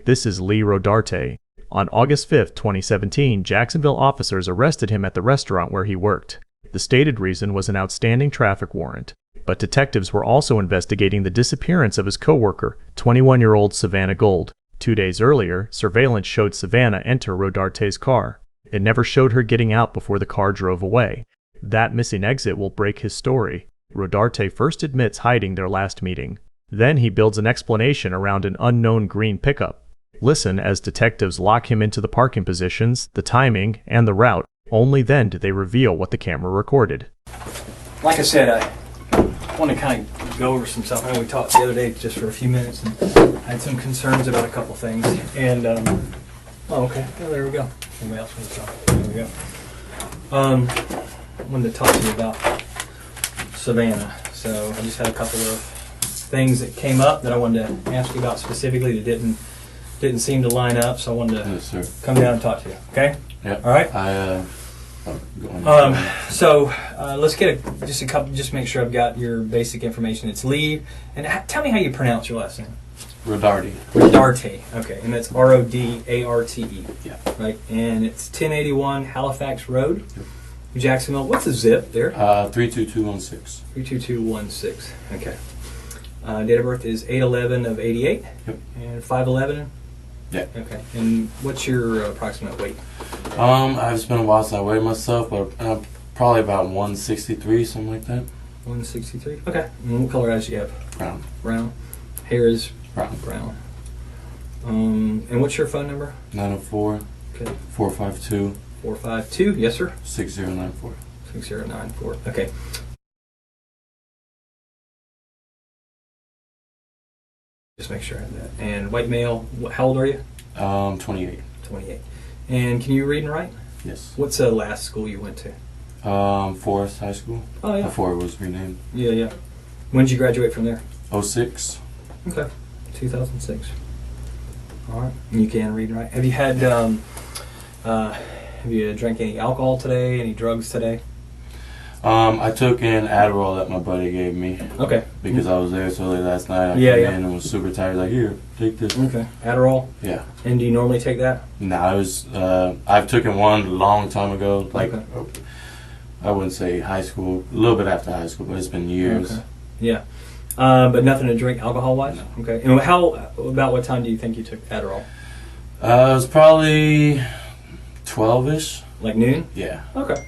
This is Lee Rodarte. On August 5, 2017, Jacksonville officers arrested him at the restaurant where he worked. The stated reason was an outstanding traffic warrant, but detectives were also investigating the disappearance of his coworker, 21-year-old Savannah Gold. 2 days earlier, surveillance showed Savannah enter Rodarte's car. It never showed her getting out before the car drove away. That missing exit will break his story. Rodarte first admits hiding their last meeting. Then he builds an explanation around an unknown green pickup. Listen as detectives lock him into the parking positions, the timing, and the route. Only then do they reveal what the camera recorded. Like I said, I want to kind of go over some stuff. I know we talked the other day just for a few minutes, and I had some concerns about a couple things. And, oh, okay. Oh, there we go. Anybody else want to talk? There we go. I wanted to talk to you about Savannah. So I just had a couple of things that came up that I wanted to ask you about specifically that didn't seem to line up, so I wanted to come down and talk to you. Okay? Yeah. All right. So let's get just a couple. Just make sure I've got your basic information. It's Lee, and tell me how you pronounce your last name. Rodarte. Rodarte. Okay, and that's Rodarte. Yeah. Right, and it's 1081 Halifax Road, Jacksonville. What's the zip there? 32216. 32216. Okay. Date of birth is 8/11 of 88. Yep. And 5/11. Yeah. Okay. And what's your approximate weight? It's been a while since I weighed myself, but probably about 163, something like that. 163. Okay. And what color eyes do you have? Brown. Brown. Hair is Brown. brown. And what's your phone number? 904 Okay. 452 452. Yes, sir. 6094. 6094. Okay. Just make sure I have that. And white male. How old are you? 28. 28. And can you read and write? Yes. What's the last school you went to? Forest High School. Oh, yeah. Before it was renamed. Yeah, yeah. When did you graduate from there? 06. Okay. 2006. All right. And you can read and write. Have you had, have you drank any alcohol today? Any drugs today? I took an Adderall that my buddy gave me. Okay. Because I was there so late last night. I Yeah, came yeah. in and was super tired. Like, here, take this. Okay. Adderall? Yeah. And do you normally take that? I was. I've taken one a long time ago. Like, Okay. I wouldn't say high school. A little bit after high school, but it's been years. Okay. Yeah. But nothing to drink alcohol-wise? No. Okay. And about what time do you think you took Adderall? It was probably 12-ish. Like noon? Yeah. Okay.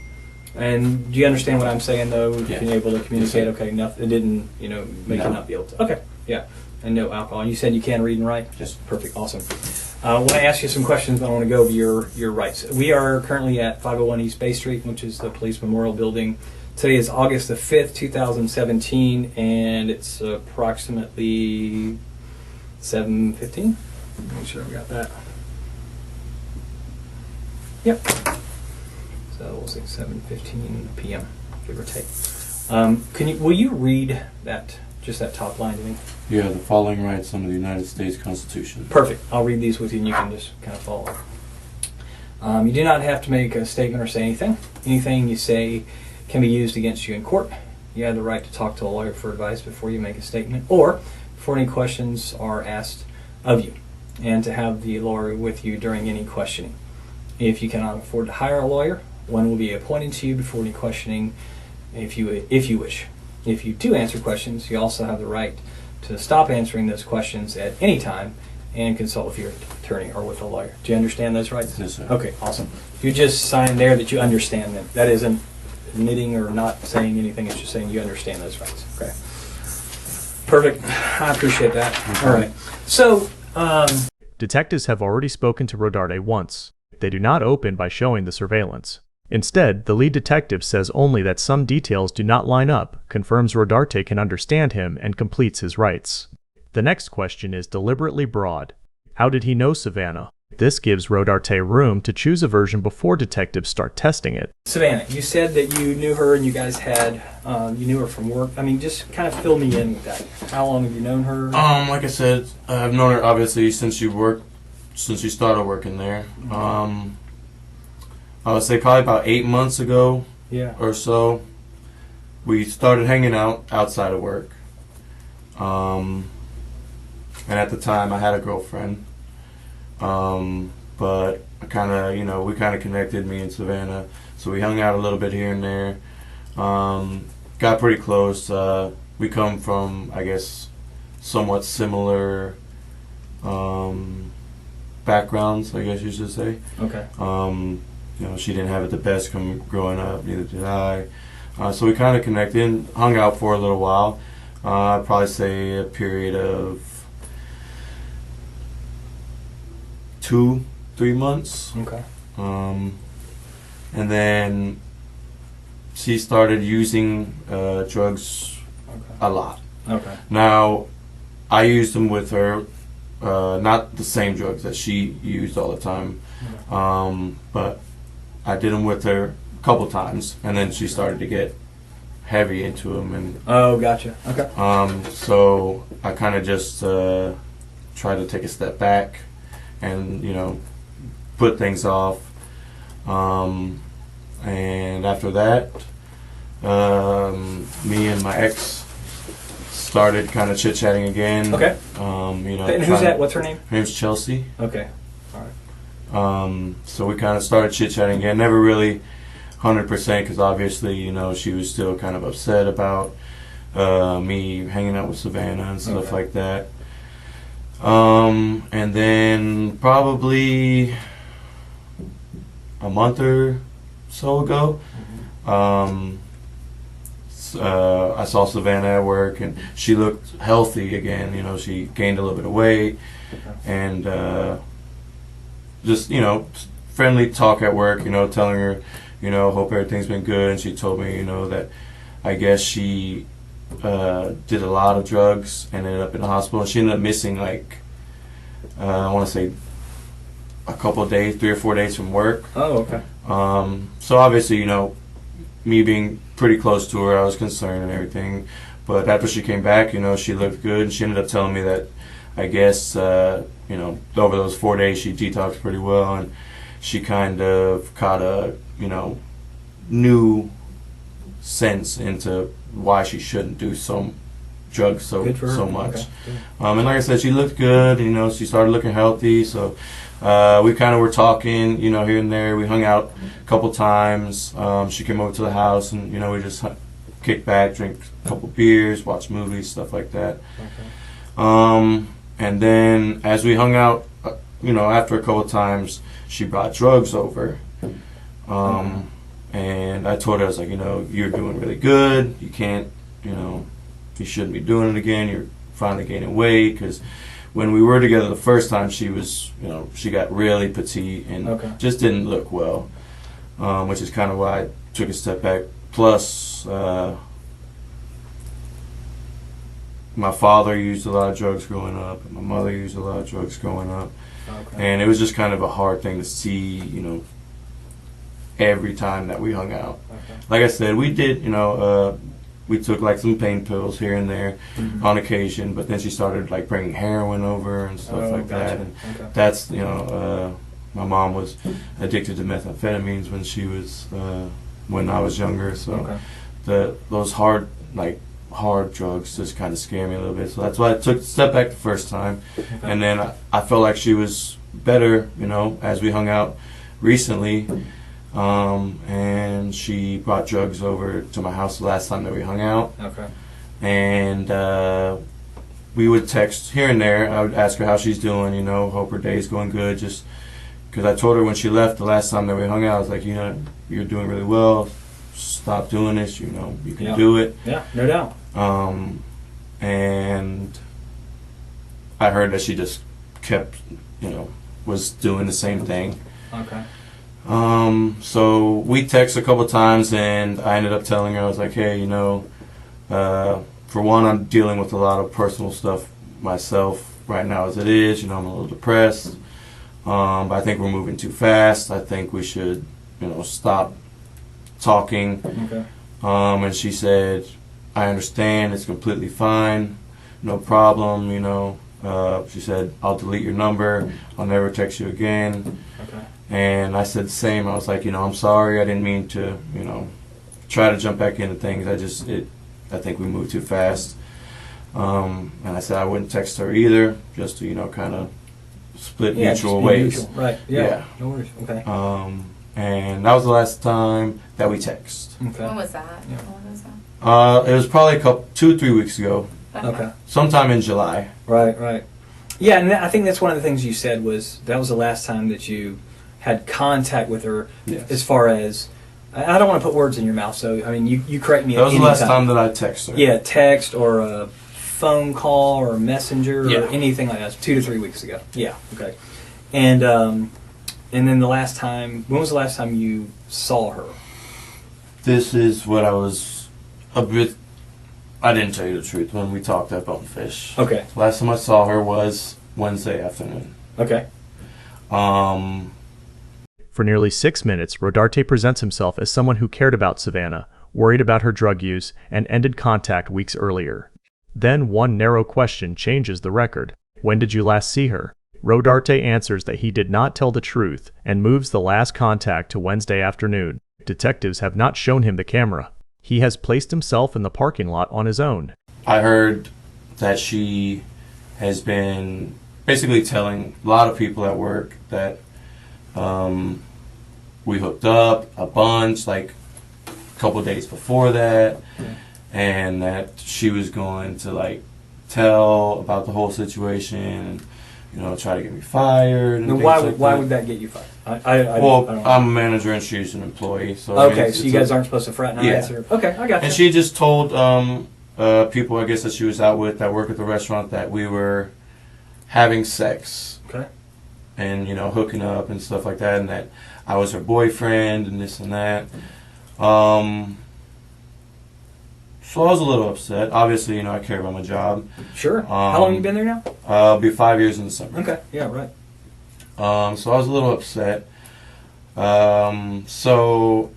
And do you understand what I'm saying, though? Yeah. Being able to communicate, Yes, okay, nothing, it didn't, make you not be able to. Okay, yeah. And no alcohol. You said you can read and write? Yes. Perfect, awesome. I want to ask you some questions, but I want to go over your rights. We are currently at 501 East Bay Street, which is the Police Memorial Building. Today is August the 5th, 2017, and it's approximately 7:15. Make sure I got that. Yep. So we'll say 7:15 p.m., give or take. Will you read that top line to me? You have the following rights under the United States Constitution. Perfect. I'll read these with you, and you can just kind of follow. You do not have to make a statement or say anything. Anything you say can be used against you in court. You have the right to talk to a lawyer for advice before you make a statement, or before any questions are asked of you, and to have the lawyer with you during any questioning. If you cannot afford to hire a lawyer, one will be appointed to you before any questioning if you wish. If you do answer questions, you also have the right to stop answering those questions at any time and consult with your attorney or with a lawyer. Do you understand those rights? Yes, sir. Okay, awesome. You just sign there that you understand them. That isn't admitting or not saying anything. It's just saying you understand those rights. Okay. Perfect. I appreciate that. Okay. All right. So, Detectives have already spoken to Rodarte once. They do not open by showing the surveillance. Instead, the lead detective says only that some details do not line up, confirms Rodarte can understand him, and completes his rights. The next question is deliberately broad. How did he know Savannah? This gives Rodarte room to choose a version before detectives start testing it. Savannah, you said that you knew her and you guys had, you knew her from work. I mean, just kind of fill me in with that. How long have you known her? Like I said, I've known her obviously since you started working there. I would say probably about 8 months ago or so, we started hanging out outside of work. And at the time, I had a girlfriend. But I kind of, we kind of connected, me and Savannah. So we hung out a little bit here and there. Got pretty close. We come from, I guess, somewhat similar backgrounds, I guess you should say. Okay. She didn't have it the best growing up, neither did I. So we kind of connected and hung out for a little while. I'd probably say a period of 2-3 months. Okay. And then she started using drugs a lot. Okay. Now, I used them with her, not the same drugs that she used all the time, but I did them with her a couple times, and then she started to get heavy into them. And oh, gotcha. Okay. so I kind of just tried to take a step back and put things off. And after that, me and my ex started kind of chit-chatting again. Okay. And who's that? What's her name? Her name's Chelsea. Okay. All right. So we kind of started chit-chatting again. Never really 100% because obviously, she was still kind of upset about me hanging out with Savannah and stuff like that. And then probably a month or so ago, I saw Savannah at work, and she looked healthy again. She gained a little bit of weight, and just friendly talk at work. Telling her, hope everything's been good, and she told me, that I guess she did a lot of drugs and ended up in the hospital. She ended up missing I want to say a couple of days, 3 or 4 days from work. Oh, okay. So obviously, me being pretty close to her, I was concerned and everything. But after she came back, she looked good, and she ended up telling me that I guess, over those 4 days she detoxed pretty well, and she kind of caught a, new sense into why she shouldn't do some drugs so much. Okay. And like I said, she looked good, she started looking healthy, so we kind of were talking, here and there. We hung out a couple times. She came over to the house, and we just kicked back, drink a couple beers, watch movies, stuff like that. Okay. And then as we hung out, after a couple times, she brought drugs over. And I told her, I was like, you're doing really good. You can't, you shouldn't be doing it again. You're finally gaining weight, because when we were together the first time, she was, she got really petite and just didn't look well, which is kind of why I took a step back. Plus, my father used a lot of drugs growing up, and my mother used a lot of drugs growing up, and it was just kind of a hard thing to see, every time that we hung out. Like I said, we did, we took some pain pills here and there on occasion, but then she started bringing heroin over and stuff that. And that's, my mom was addicted to methamphetamines when she was, when I was younger. So those hard drugs just kind of scare me a little bit. So that's why I took a step back the first time. And then I felt like she was better, as we hung out recently. And she brought drugs over to my house the last time that we hung out. And we would text here and there. I would ask her how she's doing, hope her day's going good. Just because I told her when she left the last time that we hung out, I was like, you're doing really well. Stop doing this, you can do it. Yeah, no doubt. And I heard that she just kept, was doing the same thing. So we texted a couple times, and I ended up telling her, I was like, hey, for one, I'm dealing with a lot of personal stuff myself right now as it is. I'm a little depressed. But I think we're moving too fast. I think we should, stop talking. And she said, I understand. It's completely fine. No problem, She said, I'll delete your number. I'll never text you again. And I said the same. I was like, I'm sorry. I didn't mean to, try to jump back into things. I think we moved too fast. And I said I wouldn't text her either, just to, kind of split Yeah, mutual just be ways. mutual. Right. Yeah. No worries. Okay. And that was the last time that we text. Okay. When was that? Yeah. When was that? It was probably 2-3 weeks ago, Okay. sometime in July. Right. Yeah, and I think that's one of the things you said was that was the last time that you had contact with her. Yes. As far as, I don't want to put words in your mouth, so I mean you correct me. That was at the any last time that I texted her. Yeah, text or a phone call or messenger Yeah. or anything like that. 2 to 3 weeks ago. Yeah. Okay. And then the last time, when was the last time you saw her? This is what I was a bit. I didn't tell you the truth when we talked at Bonefish. Okay. Last time I saw her was Wednesday afternoon. Okay. For nearly 6 minutes, Rodarte presents himself as someone who cared about Savannah, worried about her drug use, and ended contact weeks earlier. Then one narrow question changes the record. When did you last see her? Rodarte answers that he did not tell the truth and moves the last contact to Wednesday afternoon. Detectives have not shown him the camera. He has placed himself in the parking lot on his own. I heard that she has been basically telling a lot of people at work that we hooked up a bunch, like a couple days before that, and that she was going to like tell about the whole situation and, you know, try to get me fired. And Now, things why like why that. would that get you fired? Well, I don't know. I'm a manager and she's an employee. So I mean, Okay, it's- so you it's guys a- aren't supposed to fraternize? Yeah. Or, okay, I got you. And she just told people, I guess, that she was out with that work at the restaurant that we were having sex Okay. and, you know, hooking up and stuff like that, and that I was her boyfriend and this and that. So I was a little upset. Obviously, you know, I care about my job. Sure. How long have you been there now? It'll be 5 years in December. Okay, yeah, right. So I was a little upset. So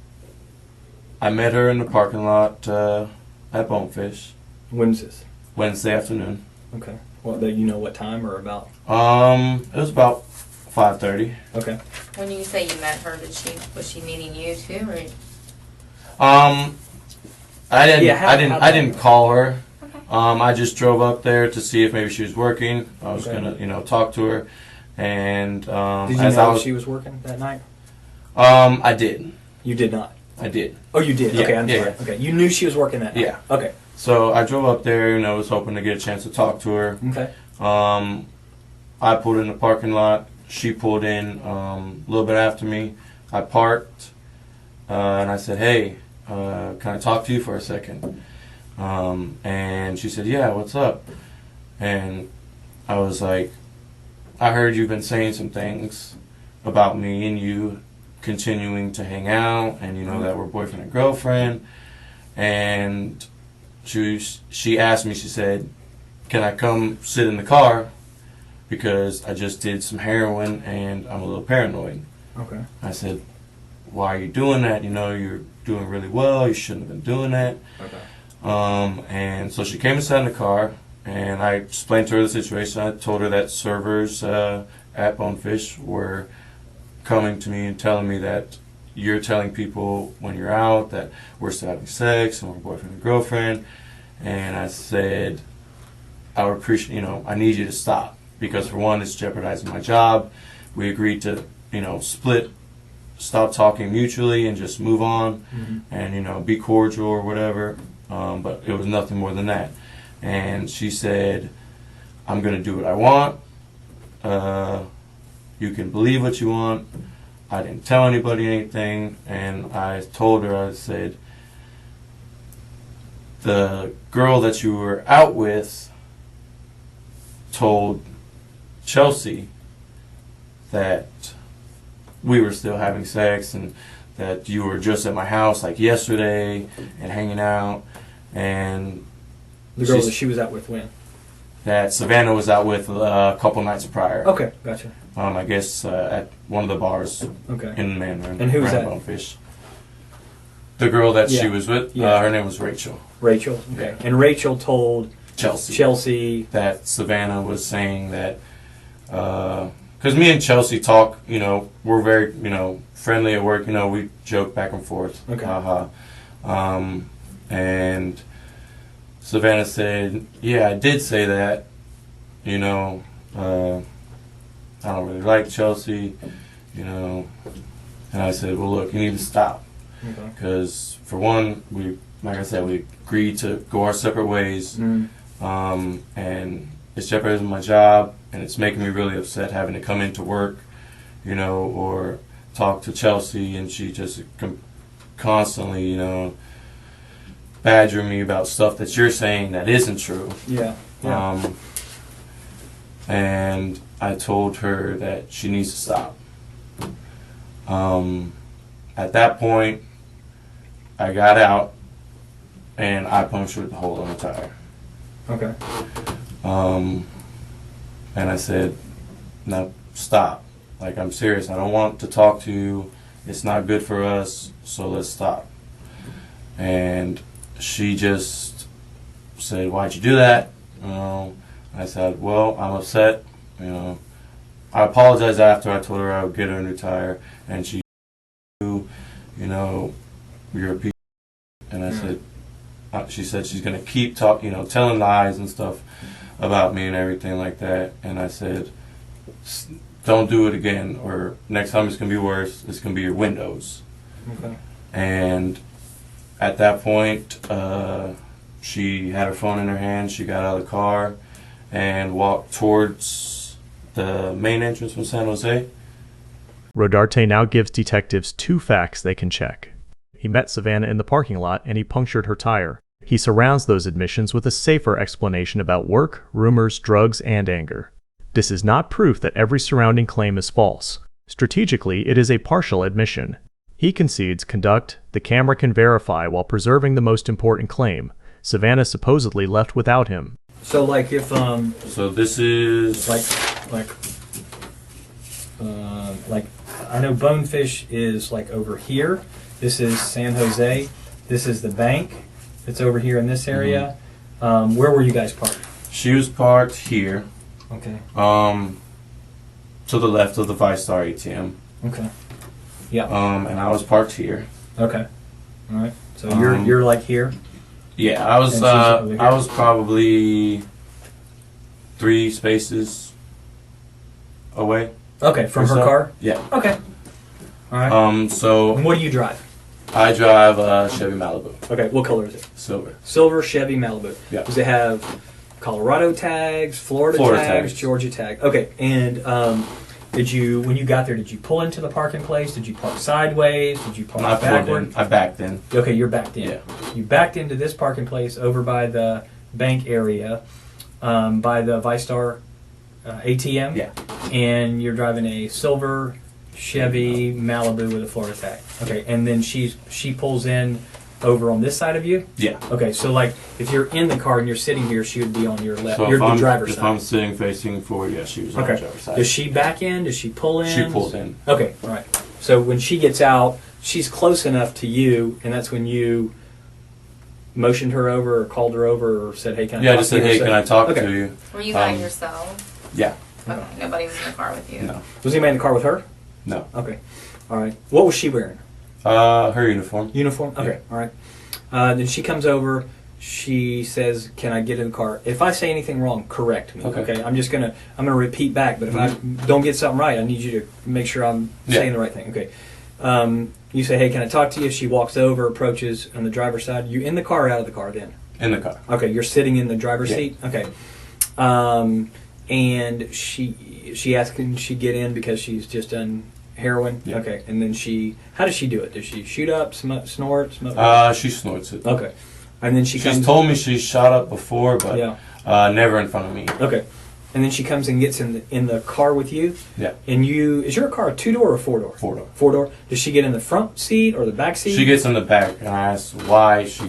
I met her in the parking lot at Bonefish When's this? Wednesday afternoon. Okay. Well, do you know what time or about? It was about 5:30. Okay. When you say you met her, was she meeting you too, or? I didn't. Yeah, I didn't call her. Okay. I just drove up there to see if maybe she was working. I was Okay. gonna, you know, talk to her, and Did you as I know was, she was working that night? I did. You did not. I did. Oh, you did. Yeah, Okay, I'm yeah, sorry. yeah. Okay, you knew she was working that night. Yeah. Okay. So I drove up there, and I was hoping to get a chance to talk to her. Okay. I pulled in the parking lot. She pulled in a little bit after me. I parked, and I said, "Hey, can I talk to you for a second?" And she said, "Yeah, what's up?" And I was like, "I heard you've been saying some things about me and you continuing to hang out, and you know that we're boyfriend and girlfriend." And she asked me, she said, "Can I come sit in the car? Because I just did some heroin and I'm a little paranoid." Okay. I said, "Why are you doing that? You know, you're doing really well. You shouldn't have been doing that." Okay. And so she came and sat in the car, and I explained to her the situation. I told her that servers at Bonefish were coming to me and telling me that you're telling people when you're out that we're still having sex and we're boyfriend and girlfriend. And I said, I would appreciate, you know, I need you to stop, because for one, it's jeopardizing my job. We agreed to, you know, stop talking mutually and just move on, and, you know, be cordial or whatever. But it was nothing more than that. And she said, "I'm going to do what I want. You can believe what you want. I didn't tell anybody anything." And I told her, I said, "The girl that you were out with told Chelsea that we were still having sex and that you were just at my house like yesterday and hanging out, and The girl she's- that she was out with when? that Savannah was out with a couple nights prior. Okay, gotcha. I guess at one of the bars Okay. in Mandarin. And who was around that? Bonefish. The girl that she Yeah. was with, Yeah. her name was Rachel. Rachel. Okay. Yeah. And Rachel told Chelsea. Chelsea. That Savannah was saying that, because me and Chelsea talk, you know, we're very, you know, friendly at work, you know, we joke back and forth. Okay. And Savannah said, "Yeah, I did say that, you know, I don't really like Chelsea, you know. And I said, well, look, you need to stop. Because, for one, like I said, we agreed to go our separate ways. And it's jeopardizing my job, and it's making me really upset having to come into work, you know, or talk to Chelsea, and she just constantly, you know, badgering me about stuff that you're saying that isn't true. Yeah. And I told her that she needs to stop. At that point, I got out, and I punctured the hole in the tire. Okay. And I said, no, stop. Like, I'm serious. I don't want to talk to you. It's not good for us, so let's stop. And she just said, why'd you do that? You know, I said, well, I'm upset. You know, I apologized after. I told her I would get her a new tire, and she, you know, you're a piece. And I said, she said she's gonna keep telling lies and stuff about me and everything like that. And I said, don't do it again, or next time it's gonna be worse. It's gonna be your windows. Okay. And at that point, she had her phone in her hand. She got out of the car and walked towards the main entrance from San Jose. Rodarte now gives detectives 2 facts they can check. He met Savannah in the parking lot and he punctured her tire. He surrounds those admissions with a safer explanation about work, rumors, drugs, and anger. This is not proof that every surrounding claim is false. Strategically, it is a partial admission. He concedes conduct the camera can verify while preserving the most important claim. Savannah supposedly left without him. So, like, if So this is like I know Bonefish is like over here. This is San Jose. This is the bank. It's over here in this area. Where were you guys parked? She was parked here. Okay. To the left of the ViStar ATM. Okay. Yeah. And I was parked here. Okay. All right. So you're like here. Yeah, I was. And she's over here? I was probably 3 spaces away. Okay, from her So- car. Yeah. Okay. All right. So And what do you drive? I drive a Chevy Malibu, Okay. What color is it? silver. Silver Chevy Malibu. Yeah. Does it have Colorado tags, Florida tags, tags. Georgia tag? Okay. And when you got there, did you pull into the parking place? Did you park sideways? Did you park I pulled backward? in. I backed in. Okay, you're backed in. Yeah. You backed into this parking place over by the bank area, by the ViStar ATM. Yeah. And you're driving a silver Chevy Malibu with a Florida tag. Okay, and then she pulls in over on this side of you. Yeah. Okay, so like if you're in the car and you're sitting here, she would be on your left. So You're if the I'm, driver's if side. I'm sitting facing forward, yeah, she was on the Okay. driver's side. Does she back in? Does she pull in? She pulled in. Okay, all right. So when she gets out, she's close enough to you, and that's when you motioned her over or called her over or said, hey, can I Yeah, I talk just to said, you? hey, So- can I talk Okay. to you? Were you by yourself? Yeah. Okay. Nobody was in the car with you. No. Was anybody in the car with her? No. Okay. All right. What was she wearing? Her uniform. Uniform? Okay. All right. Then she comes over. She says, can I get in the car? If I say anything wrong, correct me. Okay. I'm gonna repeat back, but if I don't get something right, I need you to make sure I'm saying the right thing. Okay. You say, hey, can I talk to you? She walks over, approaches on the driver's side. You in the car or out of the car then? In the car. Okay, you're sitting in the driver's seat? Okay. And she asked, can she get in because she's just done heroin? Yeah. Okay. And then how does she do it? Does she shoot up, snort, smoke? She snorts it. Okay. And then She's comes... told me she's shot up before, but never in front of me. Okay. And then she comes and gets in the car with you? Yeah. And is your car a 2-door or 4-door? 4-door. 4-door. Does she get in the front seat or the back seat? She gets in the back, and I asked why she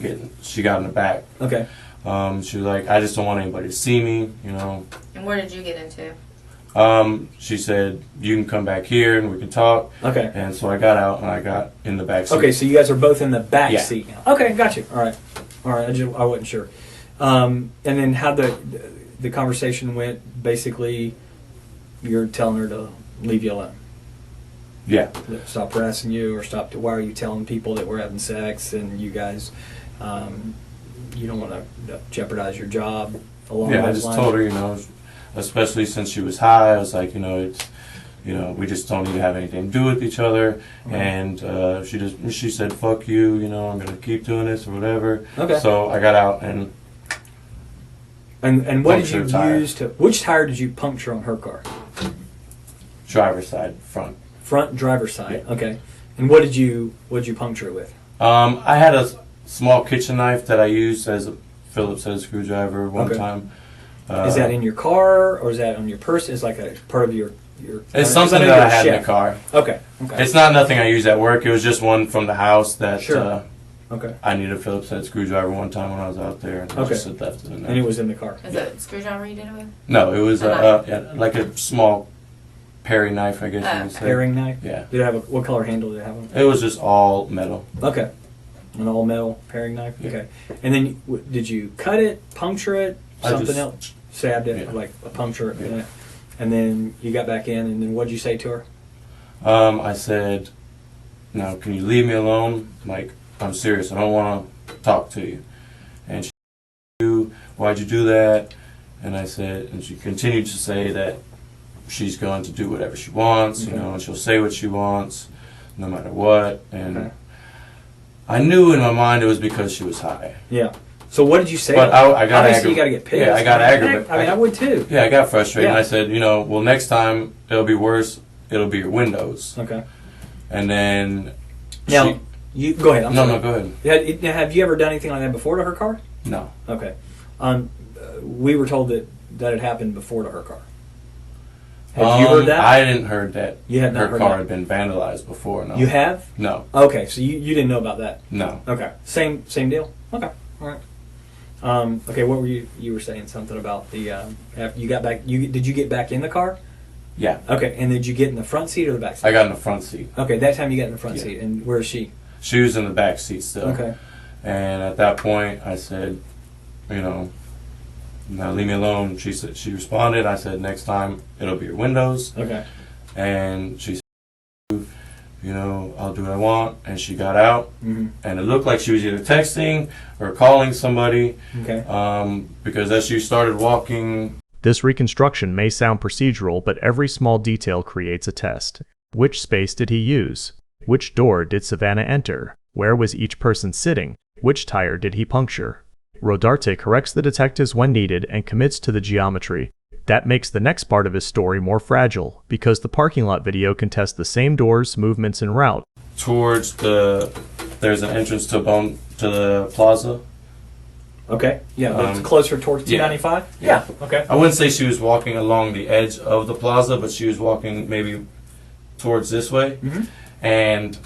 got in the back. Okay. She was like, I just don't want anybody to see me, you know. And where did you get into? She said, you can come back here and we can talk. Okay. And so I got out and I got in the back seat. Okay, so you guys are both in the back Yeah. seat now. Okay, got you. All right. I wasn't sure. And then how the conversation went? Basically, you're telling her to leave you alone. Yeah. Stop harassing you, or why are you telling people that we're having sex and you guys, you don't want to jeopardize your job along Yeah, I those just lines? told her, you know, especially since she was high, I was like, you know, you know, we just don't need to have anything to do with each other. And she said, fuck you, you know, I'm going to keep doing this or whatever. Okay. So I got out and what did you punctured a tire. use to, which tire did you puncture on her car? Driver's side, front. Front driver's side. Yeah. Okay. And what did you puncture it with? I had a small kitchen knife that I used as a Phillips head screwdriver one Okay. time. Is that in your car or is that on your person? It's like a part of your It's something that I had in the chef. car. Okay. Okay. It's not nothing I use at work. It was just one from the house that Sure. Okay. I needed a Phillips head screwdriver one time when I was out there. And I Okay. just left it in there. And it was in the car. Is it a screwdriver you did it with? No, it was A yeah, like a small paring knife, I guess you would say. Paring knife. Yeah. Did it have what color handle did it have on it? It was just all metal. Okay. An all metal paring knife. Yeah. Okay. And then did you cut it, puncture it, I something just- else? Stabbed it, Yeah. like a puncture it, Yeah. and then you got back in. And then what did you say to her? I said, "Now, can you leave me alone? Like, I'm serious. I don't want to talk to you." And she, "Why'd you do that?" And I said, and she continued to say that she's going to do whatever she wants, Okay. you know, and she'll say what she wants, no matter what. And Okay. I knew in my mind it was because she was high. Yeah. So what did you say? But I got Obviously, you aggravated. got to get pissed. Yeah, I got aggravated. I mean, I would too. Yeah, I got frustrated. Yeah. And I said, you know, well, next time it'll be worse. It'll be your windows. Okay. And then Now, you go ahead. I'm no, sorry. go ahead. Now, have you ever done anything like that before to her car? No. Okay. We were told that it happened before to her car. Have you heard that? I didn't heard that. You had not her heard car that? had been vandalized before. No. You have? No. Okay, so you didn't know about that. No. Okay. Same deal. Okay. All right. Okay. What were you were saying something about the after you got back? Did you get back in the car? Yeah. Okay. And did you get in the front seat or the back seat? I got in the front seat. Okay. That time you got in the front Yeah. seat. And where is she? She was in the back seat still. Okay. And at that point, I said, you know, now leave me alone. She said, she responded. I said, next time it'll be your windows. Okay. And she said, you know, I'll do what I want. And she got out. Mm-hmm. And it looked like she was either texting or calling somebody. Okay. Because as she started walking, This reconstruction may sound procedural, but every small detail creates a test. Which space did he use? Which door did Savannah enter? Where was each person sitting? Which tire did he puncture? Rodarte corrects the detectives when needed and commits to the geometry. That makes the next part of his story more fragile, because the parking lot video can test the same doors, movements, and route. towards there's an entrance to the plaza. Okay. Yeah. That's Um, closer towards yeah. 295. Yeah. Okay. I wouldn't say she was walking along the edge of the plaza, but she was walking maybe towards this way. Mm-hmm. And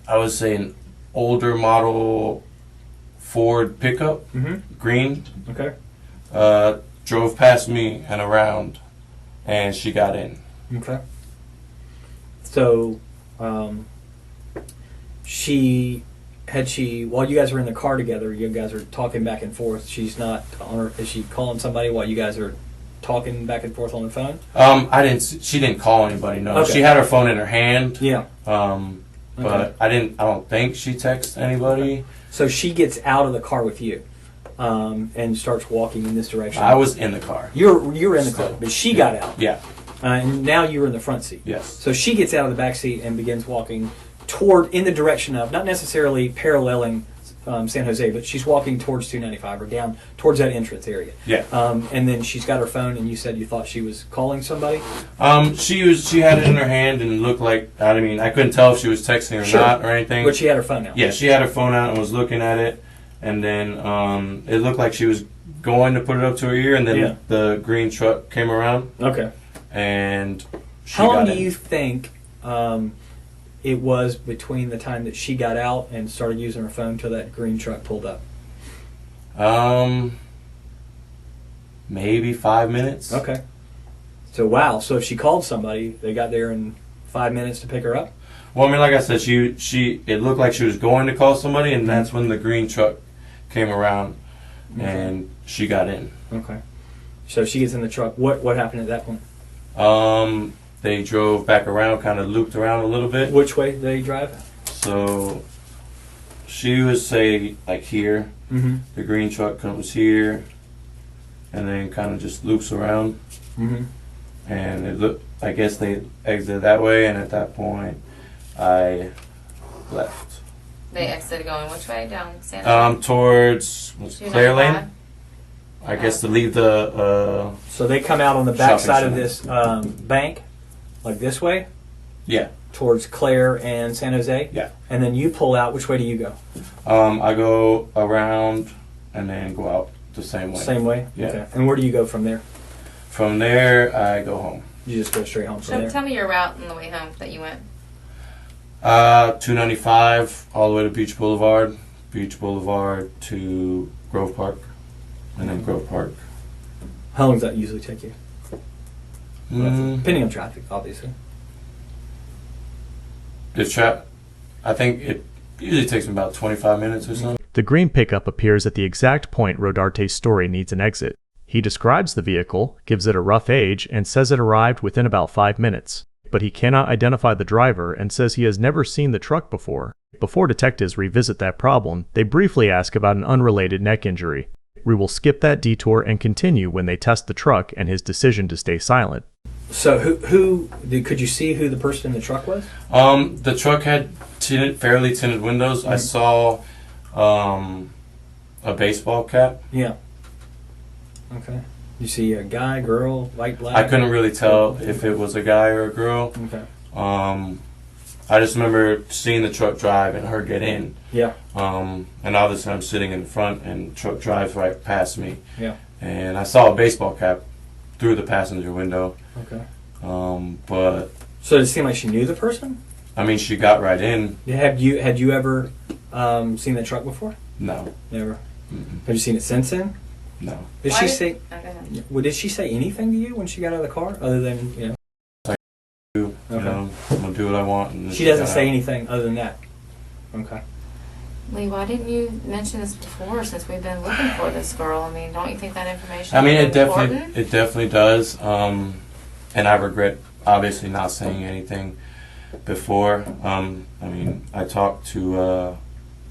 I would say an older model Ford pickup, Mm-hmm. green, Okay. drove past me and around, and she got in. Okay. So, while you guys are in the car together, you guys are talking back and forth. She's not on her. Is she calling somebody while you guys are talking back and forth on the phone? She didn't call anybody. No, Okay. she had her phone in her hand. Yeah. But I don't think she texted anybody. So she gets out of the car with you, and starts walking in this direction. I was in the car. You're in the car, Still. but she Yeah. got out, Yeah. and now you're in the front seat. Yes. So she gets out of the back seat and begins walking in the direction of, not necessarily paralleling San Jose, but she's walking towards 295 or down towards that entrance area. Yeah. And then she's got her phone, and you said you thought she was calling somebody. She had it in her hand and looked like, I mean, I couldn't tell if she was texting or Sure. not or anything. But she had her phone out. Yeah, she had her phone out and was looking at it, and then it looked like she was going to put it up to her ear, and then Yeah. the green truck came around, Okay. and she How long got do in. you think it was between the time that she got out and started using her phone till that green truck pulled up? Maybe 5 minutes. Okay. So wow. So if she called somebody, they got there in 5 minutes to pick her up. Well, I mean, like I said, it looked like she was going to call somebody, and that's when the green truck came around, and she got in. Okay. So she gets in the truck. What happened at that point? They drove back around, kind of looped around a little bit. Which way did they drive? So she would say like here. Mm-hmm. The green truck comes here, and then kind of just loops around. Mm-hmm. and it looked, I guess they exited that way, and at that point, I left. They exited going which way? Down San Jose? Towards Claire Lane. 295? I guess to leave the. So they come out on the back Shopping side of center. this bank, like this way, Yeah, towards Claire and San Jose? yeah. And then you pull out. Which way do you go? I go around and then go out the same way. Same way? Yeah. Okay. And where do you go from there? From there, I go home. You just go straight home from there? Tell me your route on the way home that you went. 295 all the way to Beach Boulevard to Grove Park, and then Grove Park. How long does that usually take you? Mm, Depending on traffic, obviously. I think it usually takes me about 25 minutes or so. The green pickup appears at the exact point Rodarte's story needs an exit. He describes the vehicle, gives it a rough age, and says it arrived within about 5 minutes. But he cannot identify the driver and says he has never seen the truck before. Before detectives revisit that problem, they briefly ask about an unrelated neck injury. We will skip that detour and continue when they test the truck and his decision to stay silent. So could you see who the person in the truck was? The truck had fairly tinted windows. I saw a baseball cap. Yeah. Okay. You see a guy, girl, white, black? I couldn't really tell if it was a guy or a girl. Okay. I just remember seeing the truck drive and her get in. Yeah. And obviously I'm sitting in the front and the truck drives right past me. Yeah. And I saw a baseball cap through the passenger window. Okay. But So did it seem like she knew the person? I mean, she got right in. Had you ever seen that truck before? No. Never. Mm-mm. Have you seen it since then? No. Did Why she did- say? Oh, go ahead. Well, did she say anything to you when she got out of the car, other than You Okay. know, I'm gonna do what I want. And She doesn't got say out. anything other than that. Okay. Lee, why didn't you mention this before since we've been looking for this girl? I mean, don't you think that information I mean, is it definitely important? it definitely does. And I regret obviously not saying anything before. I mean, I talked to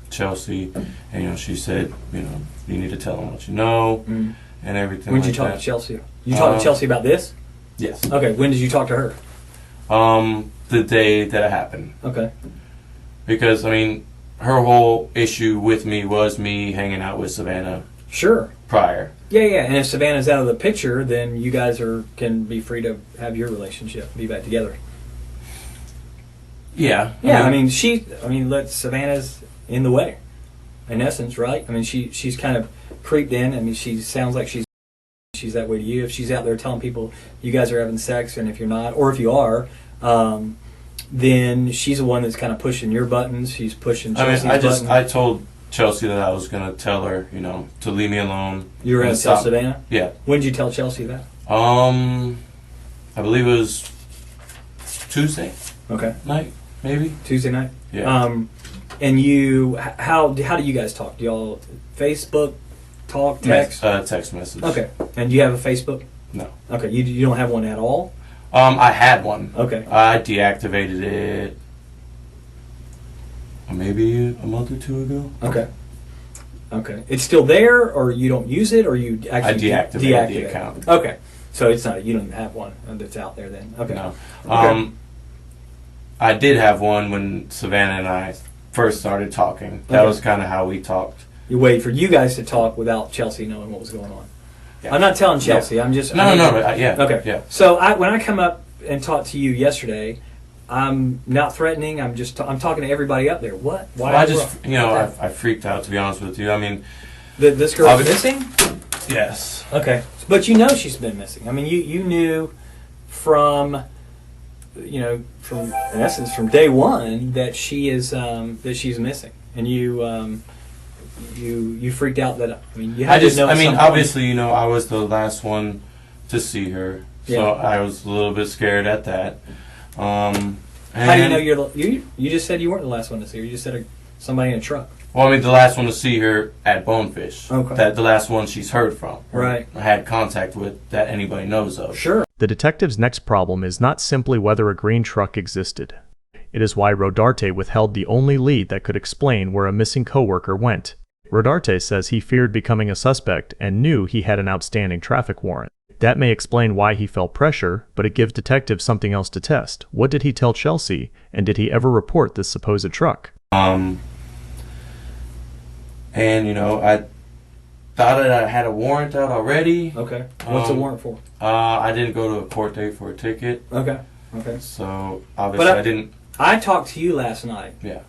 Chelsea, and she said, you need to tell them what you know Mm. and everything. When did like you talk that. to Chelsea? You talked to Chelsea about this? Yes. Okay. When did you talk to her? The day that it happened, Okay. because I mean, her whole issue with me was me hanging out with Savannah Sure. prior. Yeah, yeah. And if Savannah's out of the picture, then you guys can be free to have your relationship, be back together. Yeah. Yeah. I mean, Savannah's in the way, in essence, right? I mean, she's kind of creeped in. I mean, she sounds like she's that way to you. If she's out there telling people you guys are having sex, and if you're not, or if you are, then she's the one that's kind of pushing your buttons. She's pushing Chelsea's buttons. I told Chelsea that I was gonna tell her, to leave me alone. You were going and to tell stop. Savannah? Yeah. When did you tell Chelsea that? I believe it was Tuesday Okay. night, maybe. Tuesday night? Yeah. And you, how do you guys talk? Do y'all Facebook, talk, text? Text message. Okay. And do you have a Facebook? No. Okay. You don't have one at all? I had one. Okay. I deactivated it maybe a month or two ago. Okay. Okay. It's still there, or you don't use it, or you actually I deactivated the account. Okay. So it's not, you don't even have one that's out there then. Okay. No. Okay. I did have one when Savannah and I first started talking. That Okay. was kind of how we talked. You waited for you guys to talk without Chelsea knowing what was going on. Yeah. I'm not telling Chelsea. I'm just No. Yeah. Okay. Yeah. So when I come up and talk to you yesterday, I'm not threatening. I'm just I'm talking to everybody up there. What? Why? Well, I just, I freaked out, to be honest with you. I mean, This girl's missing. yes. Okay, but she's been missing. I mean, you knew from in essence from day one that she's missing, and you freaked out that you had to know. at some point. Obviously, I was the last one to see her, so Yeah. I was a little bit scared at that. How do you know you just said you weren't the last one to see her? You just said somebody in a truck. Well, the last one to see her at Bonefish. Okay. The last one she's heard from. or Right. had contact with that anybody knows of. Sure. The detective's next problem is not simply whether a green truck existed. It is why Rodarte withheld the only lead that could explain where a missing coworker went. Rodarte says he feared becoming a suspect and knew he had an outstanding traffic warrant. That may explain why he felt pressure, but it gives detectives something else to test. What did he tell Chelsea, and did he ever report this supposed truck? And, you know, I thought that I had a warrant out already. Okay. What's the warrant for? I didn't go to a court date for a ticket. Okay. Okay. So, obviously, I didn't... I talked to you last night. Yeah.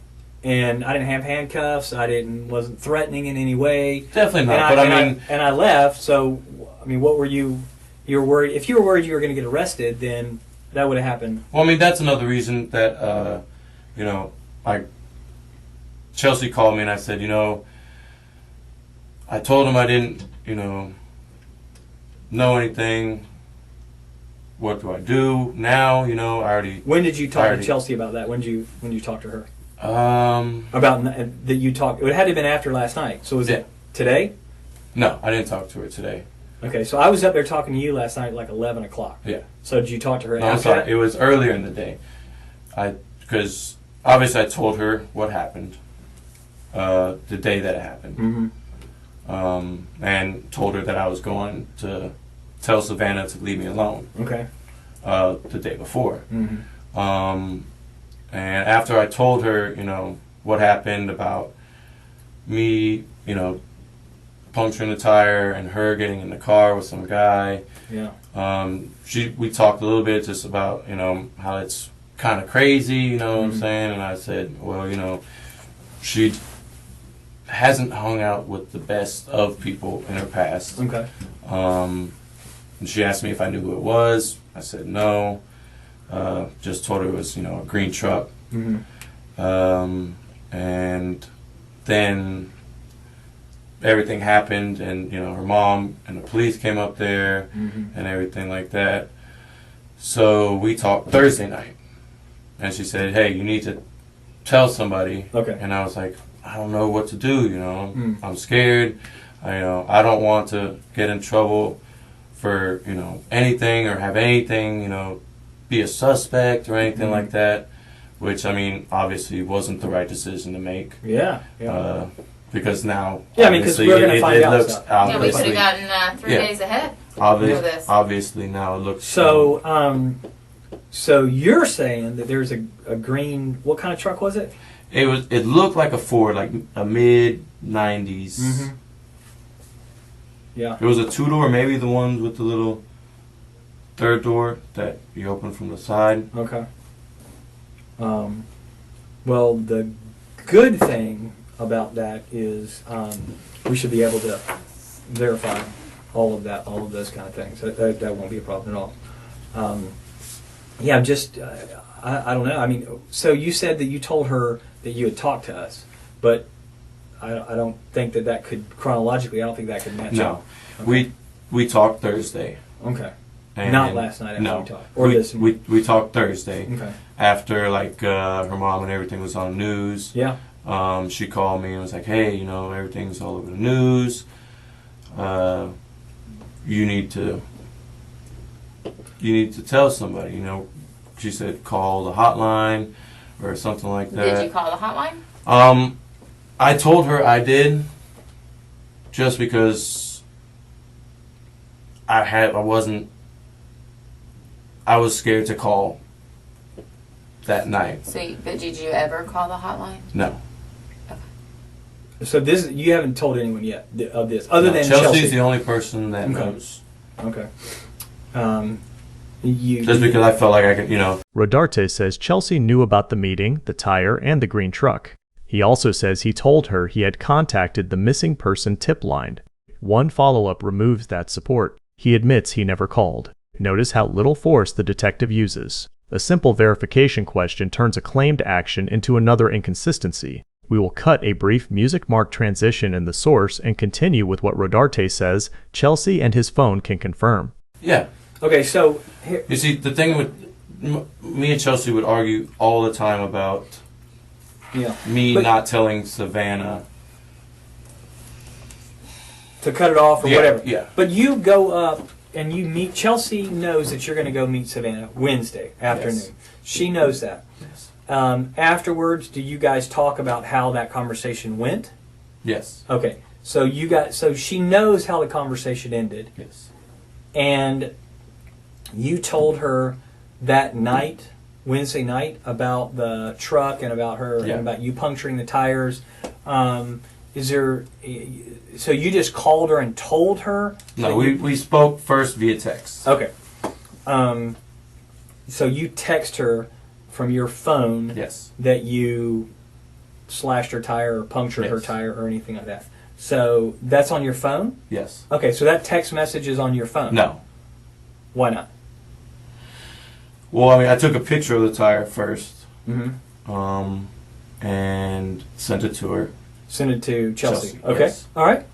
And I didn't have handcuffs. Wasn't threatening in any way. Definitely not. And I left. So, I mean, what were you? You were worried. If you were worried you were going to get arrested, then that would have happened. Well, I mean, that's another reason that, you know, Chelsea called me and I said, you know, I told him I didn't, you know anything. What do I do now? You know, I already. When did you talk to Chelsea about that? When did you talk to her? About that you talked. It had to have been after last night. So was it today? No, I didn't talk to her today. Okay, so I was up there talking to you last night at like 11 o'clock. Yeah. So did you talk to her No, after I'm sorry. that? It was earlier in the day. Because obviously I told her what happened the day that it happened. Mm-hmm. And told her that I was going to tell Savannah to leave me alone. Okay. The day before. Mm-hmm. And after I told her, you know, what happened about me, you know, puncturing the tire and her getting in the car with some guy. Yeah. We talked a little bit just about, you know, how it's kind of crazy, you know what I'm saying? And I said, well, you know, she hasn't hung out with the best of people in her past. Okay. And she asked me if I knew who it was. I said no. Just told her it was, you know, a green truck. Mm-hmm. And then everything happened, and you know, her mom and the police came up there, and everything like that. So we talked Thursday night, and she said, "Hey, you need to tell somebody." Okay. And I was like, "I don't know what to do. You know, I'm scared. I don't want to get in trouble for, you know, anything or have anything, you know, be a suspect or anything like that." Which, I mean, obviously wasn't the right decision to make. Yeah. Yeah. Because now, yeah, I mean, because we're going to find out stuff. Yeah, we could have gotten 3 days ahead. Obviously, now it looks. So, so you're saying that there's a green. What kind of truck was it? It looked like a Ford, like a mid '90s. Mm-hmm. Yeah. It was a 2-door, maybe the ones with the little third door that you open from the side. Okay. Well, the good thing about that is we should be able to verify all of those kind of things. That won't be a problem at all. Yeah, just I don't know. I mean, so you said that you told her that you had talked to us, but I don't think that could chronologically. I don't think that could match up. No, okay. we talked Thursday. Okay. And not last night after no, we talked. Or this. We talked Thursday. Okay. After like her mom and everything was on the news. Yeah. She called me and was like, "Hey, you know, everything's all over the news. You need to tell somebody." You know, she said, "Call the hotline," or something like that. Did you call the hotline? I told her I did, just because I was scared to call that night. So, but did you ever call the hotline? No. So you haven't told anyone yet of this, other than Chelsea's the only person that knows. Okay. Just because I felt like I could, you know. Rodarte says Chelsea knew about the meeting, the tire, and the green truck. He also says he told her he had contacted the missing person tip line. One follow-up removes that support. He admits he never called. Notice how little force the detective uses. A simple verification question turns a claimed action into another inconsistency. We will cut a brief music-marked transition in the source and continue with what Rodarte says Chelsea and his phone can confirm. Yeah. Okay, so... You see, the thing with... Me and Chelsea would argue all the time about me not telling Savannah... to cut it off or whatever. Yeah. But you go up and you meet... Chelsea knows that you're going to go meet Savannah Wednesday afternoon. Yes. She knows that. Yes. Afterwards, do you guys talk about how that conversation went? Yes. Okay. So she knows how the conversation ended. Yes. And you told her that night, Wednesday night, about the truck and about her and about you puncturing the tires. Is there? So you just called her and told her? No, we spoke first via text. Okay. So you text her from your phone Yes. that you slashed her tire or punctured her tire or anything like that. So that's on your phone? Yes. Okay, so that text message is on your phone? No. Why not? Well, I mean, I took a picture of the tire first, Mm-hmm. and sent it to her. Send it to Chelsea. Okay, yes. all right.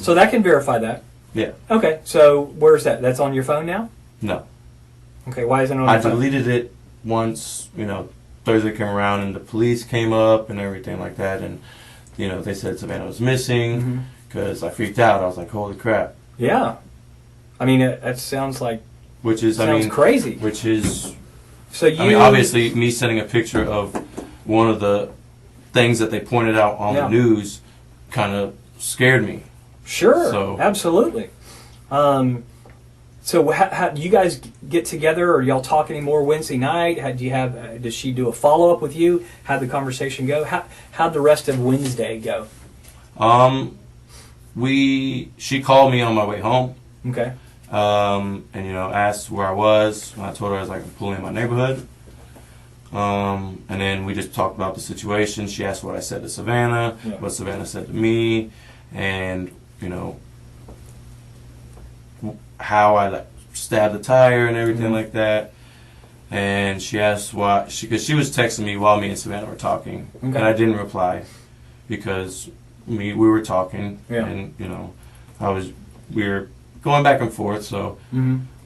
So that can verify that. Yeah. Okay, so where's that? That's on your phone now? No. Okay, why isn't it on I your phone? deleted it once, Thursday came around and the police came up and everything like that. And, they said Savannah was missing because I freaked out. I was like, holy crap. Yeah. I mean, that sounds like Sounds crazy. Which is, So you obviously me sending a picture of one of the things that they pointed out on the news kind of scared me. Sure, So- absolutely. So how do you guys get together, or y'all talk anymore Wednesday night? Do you have? Does she do a follow up with you? How'd the conversation go? How'd the rest of Wednesday go? She called me on my way home. Okay. And asked where I was. I told her I was like, I'm pulling in my neighborhood. And then we just talked about the situation. She asked what I said to Savannah, what Savannah said to me, and how I stabbed the tire and everything like that. And she asked why, because she was texting me while me and Savannah were talking, and I didn't reply because we were talking, and we were going back and forth. So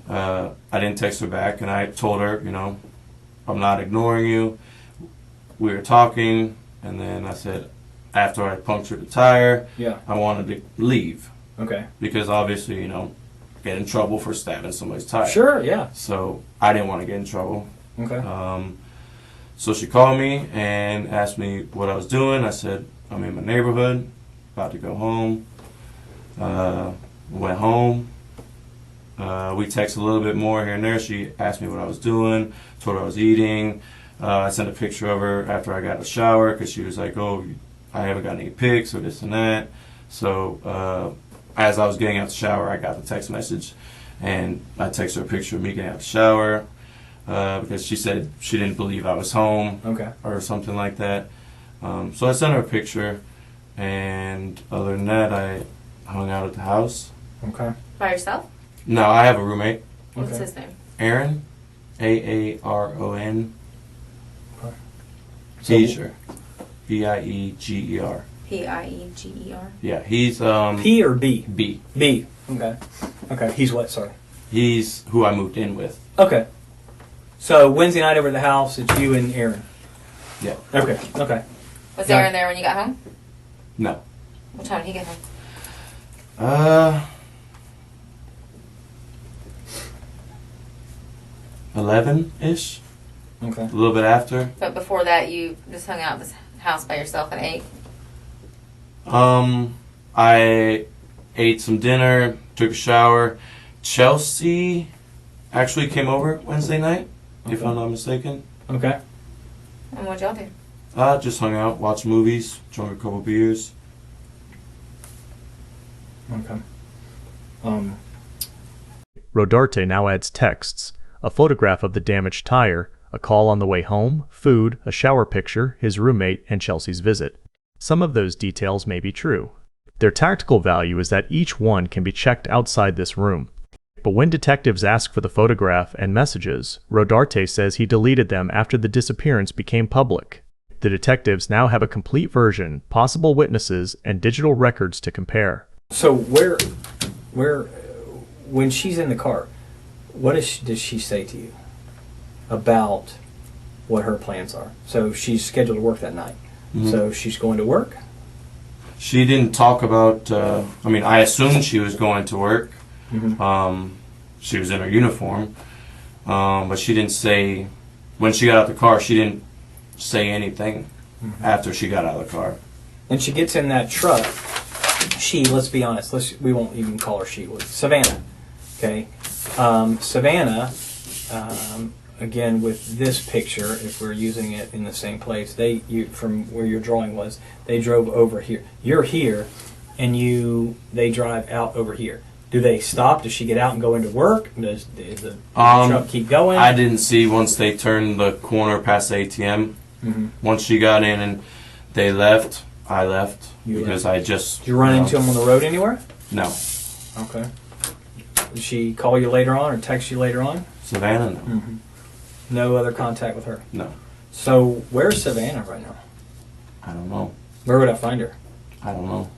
I didn't text her back, and I told her, I'm not ignoring you. We were talking, and then I said after I punctured the tire, I wanted to leave. Okay. Because obviously, get in trouble for stabbing somebody's tire. Sure. Yeah. So I didn't want to get in trouble. Okay. So she called me and asked me what I was doing. I said, I'm in my neighborhood, about to go home. Went home. We texted a little bit more here and there. She asked me what I was doing, told her I was eating. I sent a picture of her after I got a shower because she was like, oh, I haven't got any pics or this and that. So as I was getting out the shower, I got the text message, and I texted her a picture of me getting out the shower because she said she didn't believe I was home or something like that. So I sent her a picture, and other than that, I hung out at the house. Okay. By yourself? No, I have a roommate. What's his name? Aaron. Aaron. Okay. Bieger. Bieger. Pieger. Yeah, he's P or B? B. B. Okay. Okay. He's what? Sorry. He's who I moved in with. Okay. So Wednesday night over at the house, it's you and Aaron. Yeah. Okay. Okay. Was Aaron there when you got home? No. What time did he get home? 11-ish. Okay. A little bit after. But before that, you just hung out at this house by yourself and ate? I ate some dinner, took a shower. Chelsea actually came over Wednesday night, if I'm not mistaken. Okay. And what'd y'all do? Just hung out, watched movies, drank a couple beers. Okay. Rodarte now adds texts, a photograph of the damaged tire, a call on the way home, food, a shower picture, his roommate, and Chelsea's visit. Some of those details may be true. Their tactical value is that each one can be checked outside this room. But when detectives ask for the photograph and messages, Rodarte says he deleted them after the disappearance became public. The detectives now have a complete version, possible witnesses, and digital records to compare. So when she's in the car, what does she say to you about what her plans are? So she's scheduled to work that night. Mm-hmm. So she's going to work? She didn't talk about, I assumed she was going to work. Mm-hmm. She was in her uniform. But she didn't say, when she got out the car, she didn't say anything after she got out of the car. And she gets in that truck. Let's be honest, we won't even call her she. Savannah Okay, Savannah. Again, with this picture, if we're using it in the same place, from where your drawing was, they drove over here. You're here, and they drive out over here. Do they stop? Does she get out and go into work? Does the truck keep going? I didn't see once they turned the corner past the ATM. Mm-hmm. Once she got in and they left, I left because I just. Did you run into them on the road anywhere? No. Okay. Did she call you later on or text you later on? Savannah, no. Mm-hmm. No other contact with her? No. So where's Savannah right now? I don't know. Where would I find her? I don't know.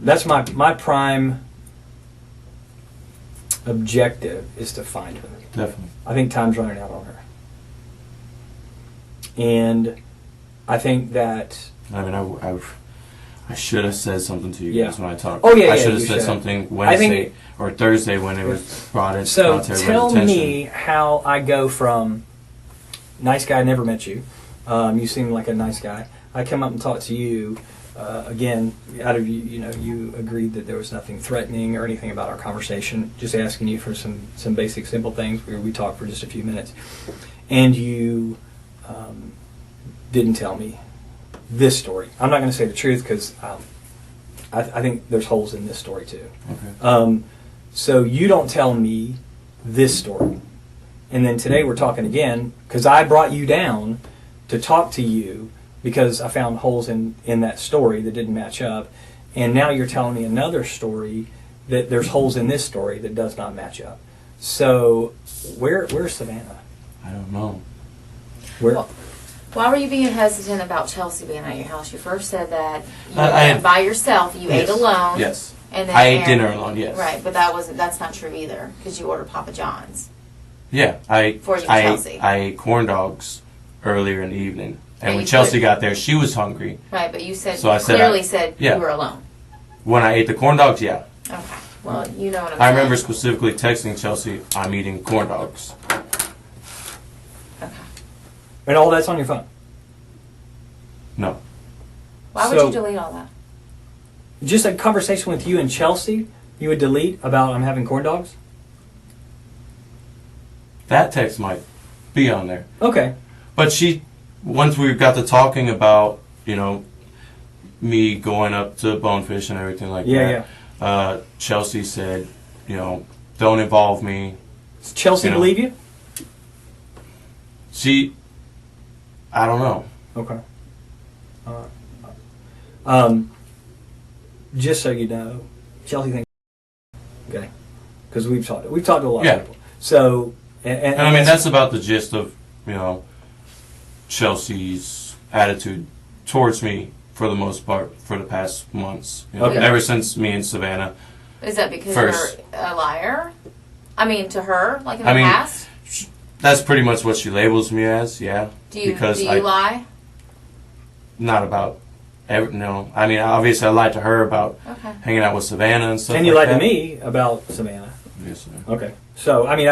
That's my prime objective is to find her. Definitely. I think time's running out on her. And I think that... I mean, I should have said something to you guys when I talked. Oh, yeah, I should have said something Wednesday or Thursday when it was brought in. So tell me how I go from nice guy, never met you. You seem like a nice guy. I come up and talk to you. Again, out of you agreed that there was nothing threatening or anything about our conversation. Just asking you for some basic, simple things. We talked for just a few minutes, and you didn't tell me this story. I'm not going to say the truth because I think there's holes in this story too. Okay. So you don't tell me this story, and then today we're talking again because I brought you down to talk to you. Because I found holes in that story that didn't match up. And now you're telling me another story that there's holes in this story that does not match up. So where's Savannah? I don't know. Why were you being hesitant about Chelsea being at your house? You first said that you went by yourself. You ate alone. Yes. And then I ate dinner alone, yes. Right, but that's not true either because you ordered Papa John's. Yeah. For you, Chelsea. I ate corn dogs earlier in the evening. And when Chelsea got there, she was hungry. Right, but you said clearly said you were alone. When I ate the corn dogs, yeah. Okay. Well, you know what I'm saying. I remember specifically texting Chelsea, I'm eating corn dogs. Okay. And all that's on your phone? No. Why would you delete all that? Just a conversation with you and Chelsea, you would delete about I'm having corn dogs? That text might be on there. Okay. But once we got to talking about, me going up to Bonefish and everything like that, Chelsea said, don't involve me. Does Chelsea believe you? I don't know. Okay. Just so you know, Chelsea thinks okay, because we've talked to a lot of people. So, and I mean that's about the gist of Chelsea's attitude towards me for the most part for the past months. Ever since me and Savannah. Is that because you're a liar? I mean, to her, like in the past? That's pretty much what she labels me as, yeah. Do you lie? Not about no. I mean, obviously I lied to her about hanging out with Savannah and stuff and you lied to me about Savannah. Yes, sir. Okay. So, I mean,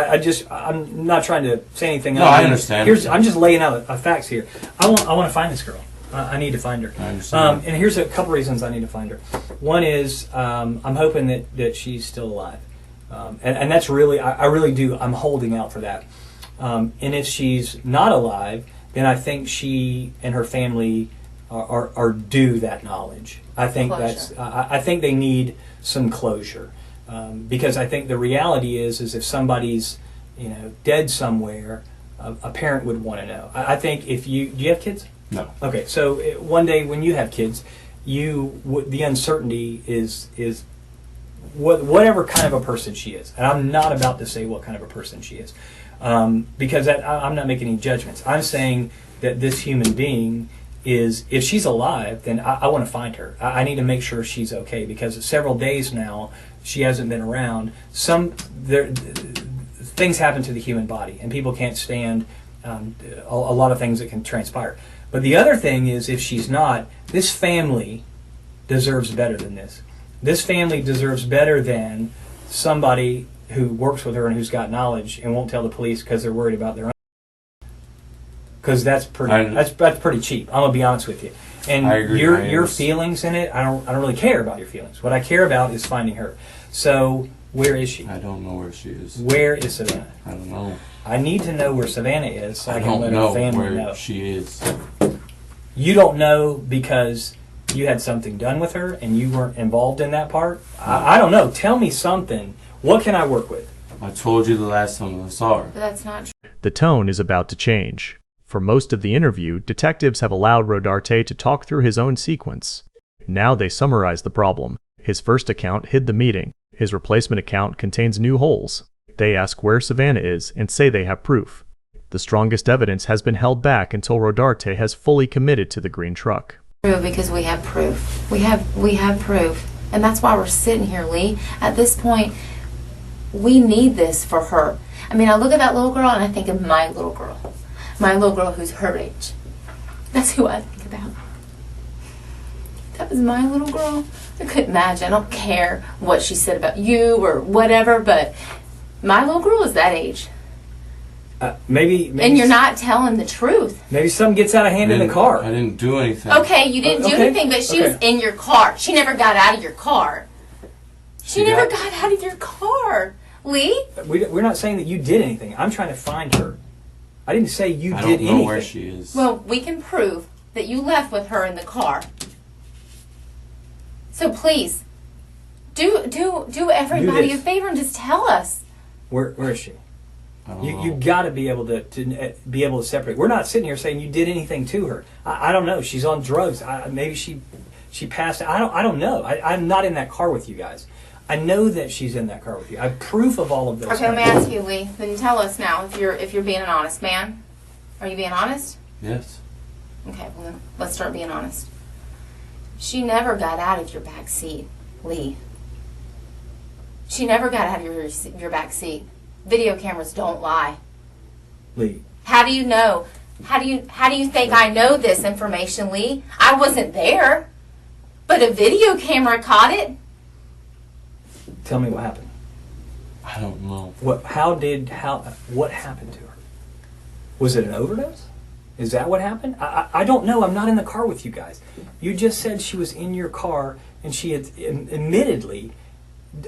I'm not trying to say anything. No, I understand. I'm just laying out facts here. I want to find this girl. I need to find her. I understand. And here's a couple reasons I need to find her. One is I'm hoping that she's still alive. And that's really, I really do, I'm holding out for that. And if she's not alive, then I think she and her family are due that knowledge. I think I think they need some closure. Because I think the reality is if somebody's dead somewhere, a parent would want to know. I think do you have kids? No. Okay, so one day when you have kids, the uncertainty is whatever kind of a person she is, and I'm not about to say what kind of a person she is, because I'm not making any judgments. I'm saying that this human being is, if she's alive, then I want to find her. I need to make sure she's okay because several days now she hasn't been around. Things happen to the human body, and people can't stand a lot of things that can transpire. But the other thing is, if she's not, this family deserves better than this. This family deserves better than somebody who works with her and who's got knowledge and won't tell the police because they're worried about their own. Because that's pretty cheap. I'm gonna be honest with you. And I agree. your feelings in it, I don't really care about your feelings. What I care about is finding her. So Where is she? I don't know where she is. Where is Savannah? I don't know. I need to know where Savannah is so I can don't let know her family where know. she is. You don't know because you had something done with her and you weren't involved in that part? I don't know. Tell me something. What can I work with? I told you the last time I saw her. But that's not true. The tone is about to change. For most of the interview, detectives have allowed Rodarte to talk through his own sequence. Now they summarize the problem. His first account hid the meeting. His replacement account contains new holes. They ask where Savannah is and say they have proof. The strongest evidence has been held back until Rodarte has fully committed to the green truck. Because we have proof. We have proof. And that's why we're sitting here, Lee. At this point, we need this for her. I mean, I look at that little girl and I think of my little girl. My little girl who's her age. That's who I think about. That was my little girl. I couldn't imagine. I don't care what she said about you or whatever, but my little girl is that age. Maybe And you're not telling the truth. Maybe something gets out of hand in the car. I didn't do anything. Okay, you didn't do Okay, anything, but she okay. was in your car. She never got out of your car. She never got out of your car. Lee? We're not saying that you did anything. I'm trying to find her. I didn't say you I did don't know anything. where she is. Well, we can prove that you left with her in the car. So please, do everybody this. a favor and just tell us. Where is she? I don't know. You got to be able to be able to separate. We're not sitting here saying you did anything to her. I don't know. She's on drugs. Maybe she passed. I don't know. I'm not in that car with you guys. I know that she's in that car with you. I have proof of all of those. Okay, let me things. ask you, Lee. Then tell us now if you're being an honest man. Are you being honest? Yes. Okay, well then let's start being honest. She never got out of your back seat, Lee. She never got out of your back seat. Video cameras don't lie. Lee. How do you know? How do you think I know this information, Lee? I wasn't there, but a video camera caught it. Tell me what happened. I don't know. What happened to her? Was it an overdose? Is that what happened? I don't know. I'm not in the car with you guys. You just said she was in your car and she had admittedly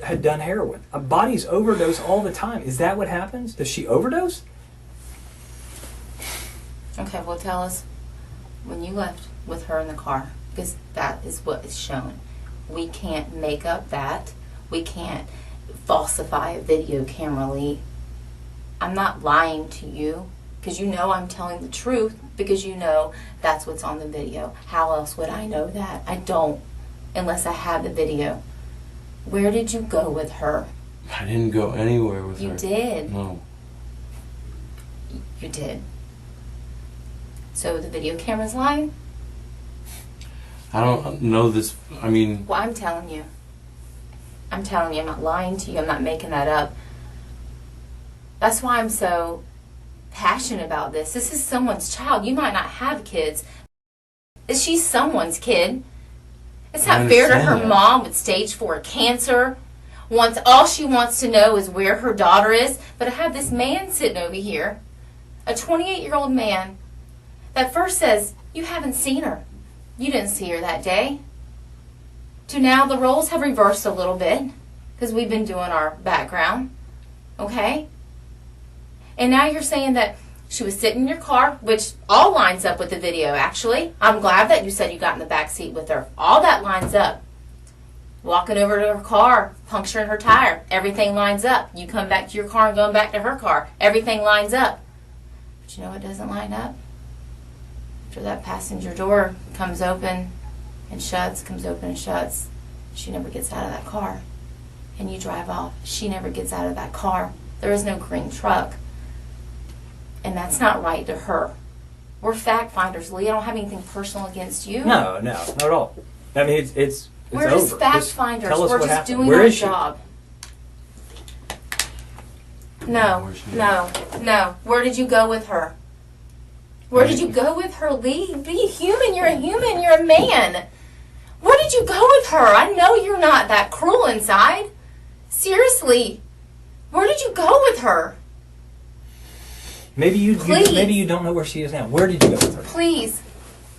had done heroin. Bodies overdose all the time. Is that what happens? Does she overdose? Okay, well tell us when you left with her in the car, because that is what is shown. We can't make up that. We can't falsify a video camera, Lee. I'm not lying to you because you know I'm telling the truth because you know that's what's on the video. How else would I know that? I don't unless I have the video. Where did you go with her? I didn't go anywhere with her. You did. No. You did. So the video camera's lying? I don't know this. I mean, Well, I'm telling you. I'm telling you, I'm not lying to you. I'm not making that up. That's why I'm so passionate about this. This is someone's child. You might not have kids. She's someone's kid. It's I not fair to understand her that. mom with stage 4 cancer. All she wants to know is where her daughter is. But I have this man sitting over here, a 28-year-old man, that first says, you haven't seen her. You didn't see her that day. To now the roles have reversed a little bit because we've been doing our background. Okay? And now you're saying that she was sitting in your car, which all lines up with the video, actually. I'm glad that you said you got in the back seat with her. All that lines up. Walking over to her car, puncturing her tire. Everything lines up. You come back to your car and going back to her car. Everything lines up. But you know what doesn't line up? After that passenger door comes open and shuts, comes open and shuts, she never gets out of that car. And you drive off. She never gets out of that car. There is no green truck. And that's not right to her. We're fact finders, Lee. I don't have anything personal against you. No, not at all. I mean, it's We're over. just fact Just finders. tell us We're what just happened. doing Where our is she? job. No. Where did you go with her? Where did you go with her, Lee? Be human. You're a human. You're a man. Where did you go with her? I know you're not that cruel inside. Seriously. Where did you go with her? Maybe you Please. maybe you don't know where she is now. Where did you go with her? Please.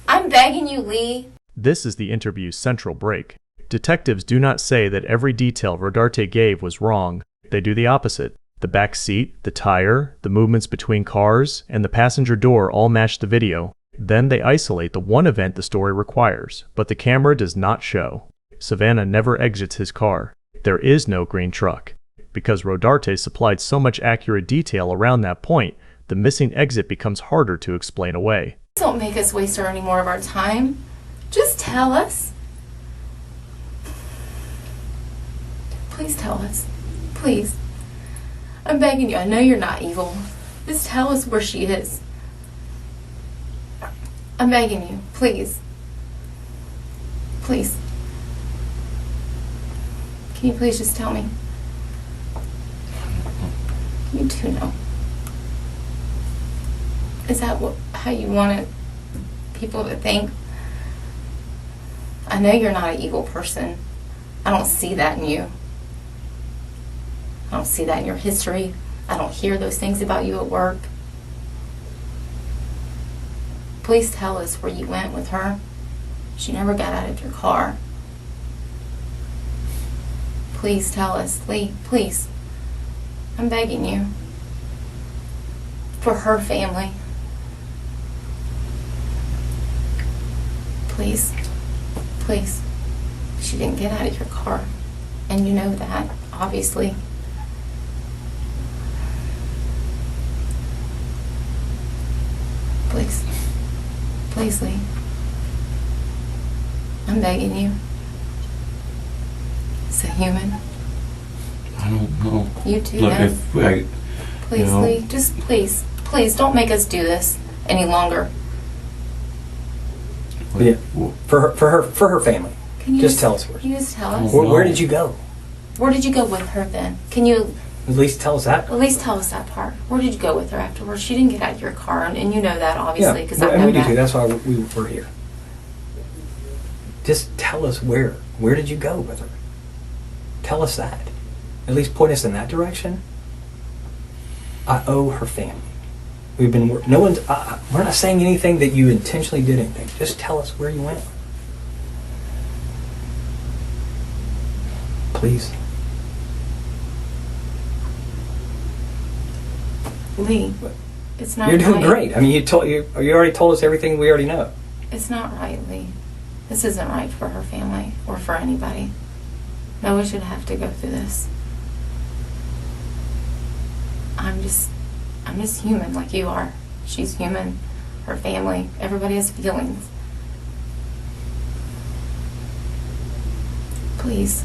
I'm begging you, Lee. This is the interview's central break. Detectives do not say that every detail Rodarte gave was wrong. They do the opposite. The back seat, the tire, the movements between cars, and the passenger door all match the video. Then they isolate the one event the story requires, but the camera does not show. Savannah never exits his car. There is no green truck. Because Rodarte supplied so much accurate detail around that point, the missing exit becomes harder to explain away. Don't make us waste any more of our time. Just tell us. Please tell us. Please. I'm begging you. I know you're not evil. Just tell us where she is. I'm begging you. Please. Please. Can you please just tell me? You do know. Is that how you wanted people to think? I know you're not an evil person. I don't see that in you. I don't see that in your history. I don't hear those things about you at work. Please tell us where you went with her. She never got out of your car. Please tell us, Lee. Please. I'm begging you. For her family. Please. Please. She didn't get out of your car. And you know that, obviously. Please. Please, Lee. I'm begging you. As a human. I don't know. You too. Look, know. if I, Please, you know, Lee. Just please. Please don't make us do this any longer. Yeah. For her family. Can you Just tell us where. Can you just tell us? Where did you go? Where did you go with her then? Can you At least tell us that. at least tell us that part? Where did you go with her afterwards? She didn't get out of your car, and you know that obviously because I and know we do that. too. That's why we're here. Just tell us where. Where did you go with her? Tell us that. At least point us in that direction. I owe her family. We've been. No one's. We're not saying anything that you intentionally did anything. Just tell us where you went. Please. Lee, it's not You're doing right. great. I mean, you already told us everything we already know. It's not right, Lee. This isn't right for her family or for anybody. No one should have to go through this. I'm just human like you are. She's human. Her family. Everybody has feelings. Please.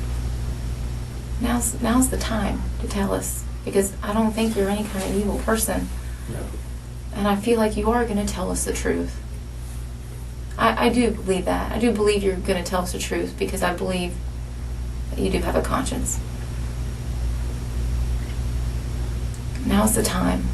Now's the time to tell us. Because I don't think you're any kind of evil person. No. And I feel like you are going to tell us the truth. I do believe that. I do believe you're going to tell us the truth because I believe that you do have a conscience. Now's the time.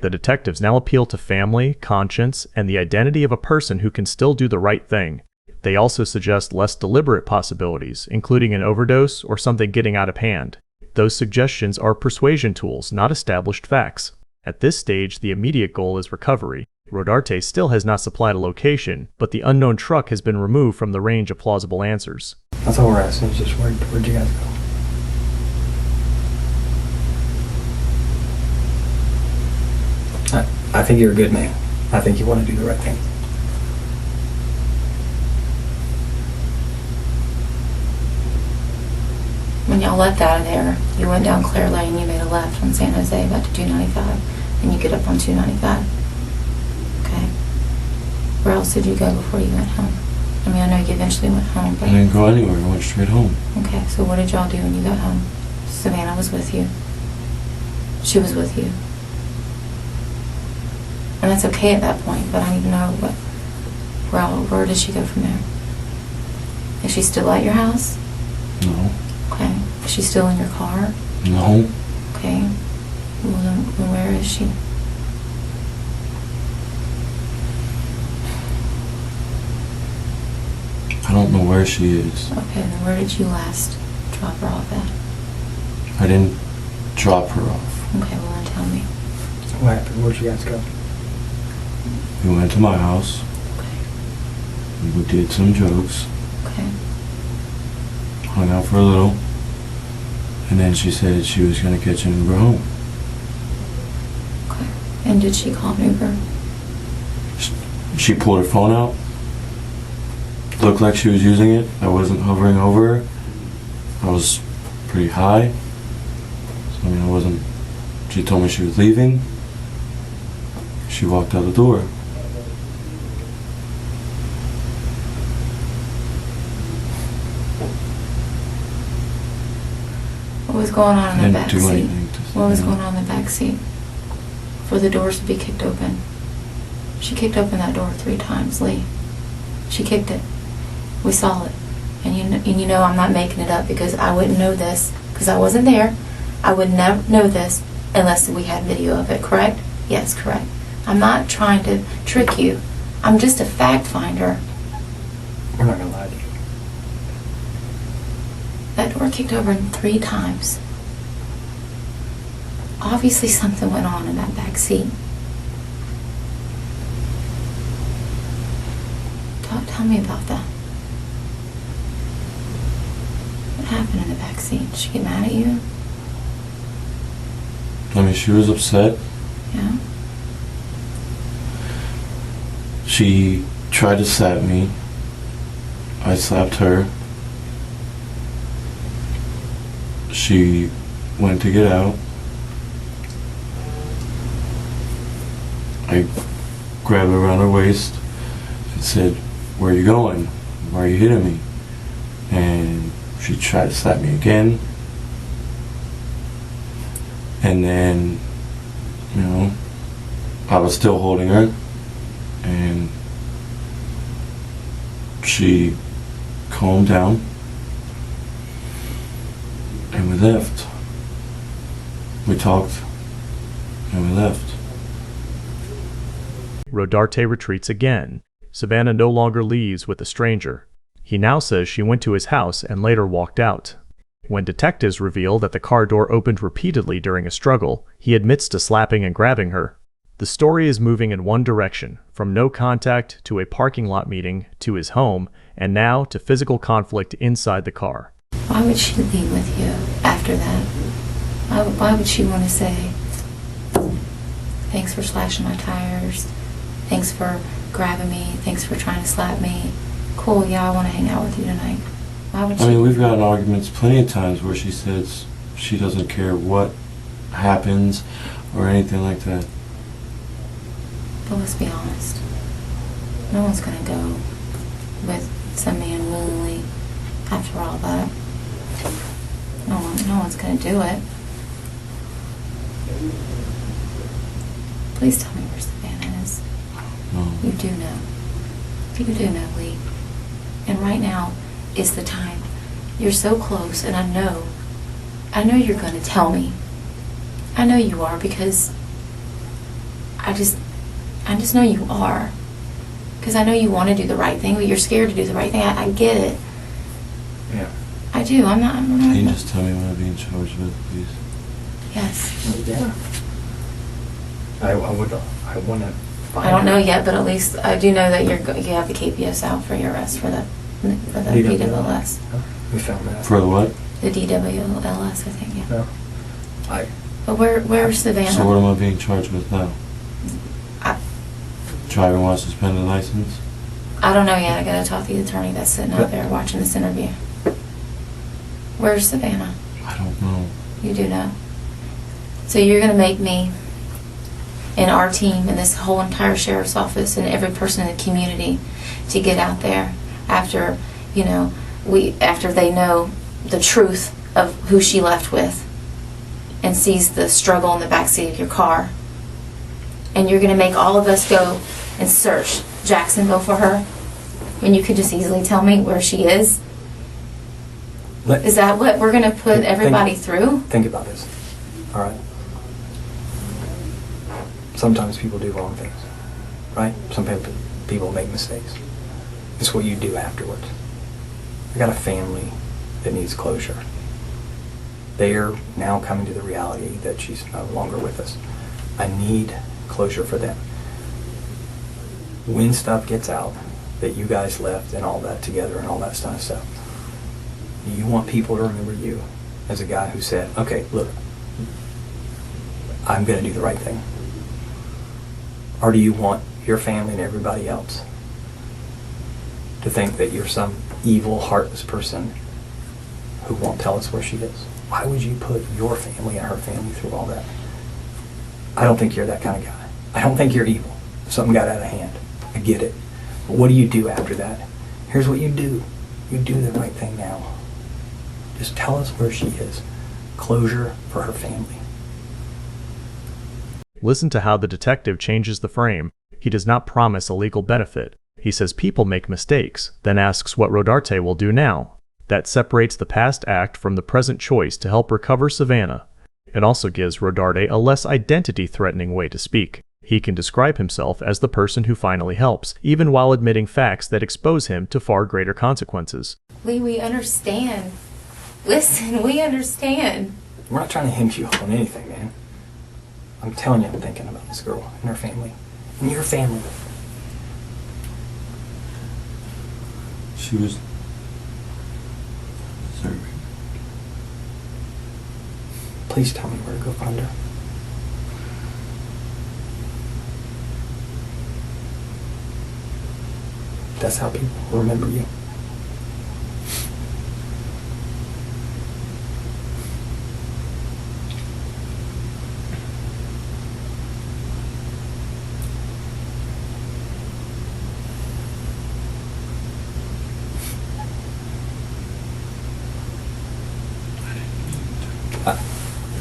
The detectives now appeal to family, conscience, and the identity of a person who can still do the right thing. They also suggest less deliberate possibilities, including an overdose or something getting out of hand. Those suggestions are persuasion tools, not established facts. At this stage, the immediate goal is recovery. Rodarte still has not supplied a location, but the unknown truck has been removed from the range of plausible answers. That's all we're asking. Is just where'd you guys go? I think you're a good man. I think you want to do the right thing. When y'all left out of there, you went down Clare Lane, you made a left on San Jose back to 295, and you get up on 295. Okay. Where else did you go before you went home? I mean, I know you eventually went home, but... I didn't go anywhere. I went straight home. Okay, so what did y'all do when you got home? Savannah was with you. She was with you. And that's okay at that point, but I need to know where did she go from there? Is she still at your house? No. Okay. Is she still in your car? No. Okay. Well, then where is she? I don't know where she is. Okay, then where did you last drop her off at? I didn't drop her off. Okay, well then tell me. What happened? Where'd you guys go? We went to my house. Okay. We did some drugs. hung out for a little, and then she said she was going to catch an Uber home. Okay. And did she call an Uber? She pulled her phone out. Looked like she was using it. I wasn't hovering over her. I was pretty high. So, I mean, I wasn't... She told me she was leaving. She walked out the door. What was going on in the back Didn't do seat? anything to... What was going on in the back seat? For the doors to be kicked open. She kicked open that door 3 times, Lee. She kicked it. We saw it. And you know I'm not making it up because I wouldn't know this because I wasn't there. I would never know this unless we had video of it, correct? Yes, correct. I'm not trying to trick you. I'm just a fact finder. We're not going to lie to you. That door kicked open 3 times. Obviously something went on in that back seat. Tell me about that. What happened in the back seat? Did she get mad at you? I mean, she was upset. Yeah? She tried to slap me. I slapped her. She went to get out. I grabbed her around her waist and said, "Where are you going? Why are you hitting me?" And she tried to slap me again. And then, you know, I was still holding her. And she calmed down. And we left. We talked. And we left. Rodarte retreats again. Savannah no longer leaves with the stranger. He now says she went to his house and later walked out. When detectives reveal that the car door opened repeatedly during a struggle, he admits to slapping and grabbing her. The story is moving in one direction, from no contact to a parking lot meeting to his home, and now to physical conflict inside the car. Why would she leave with you after that? Why would she want to say, "Thanks for slashing my tires. Thanks for grabbing me. Thanks for trying to slap me. Cool, yeah, I want to hang out with you tonight." Why would she? I mean, we've gotten arguments plenty of times where she says she doesn't care what happens or anything like that. But let's be honest. No one's going to go with some man willingly after all that. No one's going to do it. Please tell me where Savannah is. No. You do know. You do know, Lee. And right now is the time. You're so close, and I know you're going to tell me. I know you are because I just know you are. Because I know you want to do the right thing, but you're scared to do the right thing. I get it. Yeah. I do. I'm not. Can you just tell me what I'm being charged with, please? Yes. Yeah. I want to find I don't know out. yet, but at least I do know that you have the KPS out for your arrest for the DWLS. We found that. For the what? The DWLS, I think. Yeah. No. But where's Savannah? So what am I being charged with now? I- Driving while suspended license? I don't know yet. I gotta talk to the attorney that's sitting out there watching this interview. Where's Savannah? I don't know. You do know. So you're gonna make me and our team and this whole entire sheriff's office and every person in the community to get out there after, after they know the truth of who she left with and sees the struggle in the backseat of your car. And you're gonna make all of us go and search Jacksonville for her when you could just easily tell me where she is? Is that what we're gonna put everybody through? Think about this. All right. Sometimes people do wrong things, right? Some people make mistakes. It's what you do afterwards. I got a family that needs closure. They are now coming to the reality that she's no longer with us. I need closure for them. When stuff gets out that you guys left and all that together and all that kind of stuff, Do you want people to remember you as a guy who said, okay, look, I'm going to do the right thing? Or do you want your family and everybody else to think that you're some evil, heartless person who won't tell us where she is? Why would you put your family and her family through all that? I don't think you're that kind of guy. I don't think you're evil. Something got out of hand. I get it. But what do you do after that? Here's what you do. You do the right thing now. Just tell us where she is. Closure for her family. Listen to how the detective changes the frame. He does not promise a legal benefit. He says people make mistakes, then asks what Rodarte will do now. That separates the past act from the present choice to help recover Savannah. It also gives Rodarte a less identity-threatening way to speak. He can describe himself as the person who finally helps, even while admitting facts that expose him to far greater consequences. Lee, we understand. Listen, we understand. We're not trying to hem you up on anything, man. I'm telling you, I'm thinking about this girl and her family. And your family. She was serving. Please tell me where to go find her. That's how people remember you.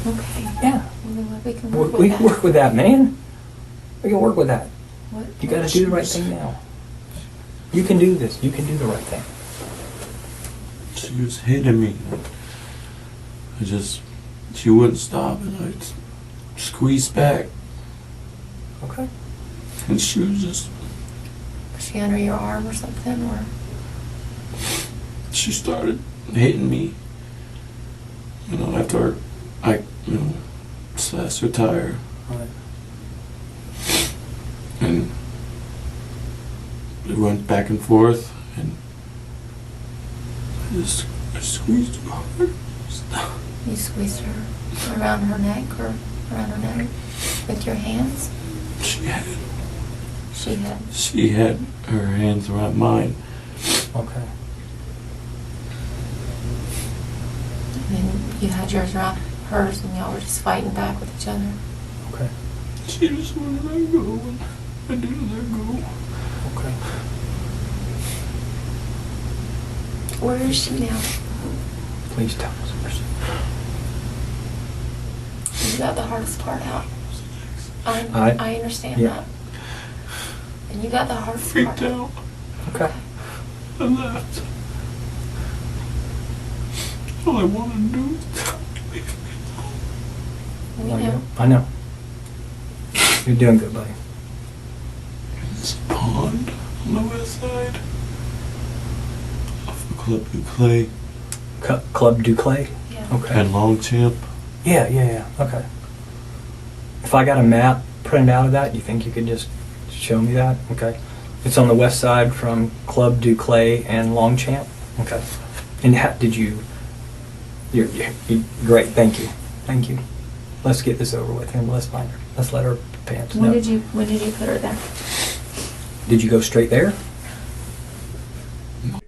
Okay. Yeah. We can work with We that. can work with that, man. We can work with that. What? You got to do the right thing now. You can do this. You can do the right thing. She was hitting me. She wouldn't stop, and I squeezed back, Okay. and she was just, Was she under your arm or something? Or she started hitting me. After I slashed her tire, All right. and it went back and forth, and I squeezed her hard. you squeezed her around her neck or around her neck with your hands? She had She had. her hands around mine. Okay. And then you had yours around hers and y'all were just fighting back with each other. Okay. She just wouldn't let go, and I didn't let go. Okay. Where is she now? Please tell us where she is. You got the hardest part out. I- I understand yeah. that. And you got the hardest part Freaked out. Okay. I left. All I wanted to do was leave me alone. We I know. know. I know. You're doing good, buddy. It's a pond on the west side of the Club du Clay Club du Clay? Yeah. Okay. and Longchamp. Yeah. Okay. If I got a map printed out of that, you think you could just show me that? Okay. It's on the west side from Club du Clay and Longchamp? Okay. And did you... You're great. Thank you. Thank you. Let's get this over with and let's find her. Let's let her pants When know. did you put her there? Did you go straight there?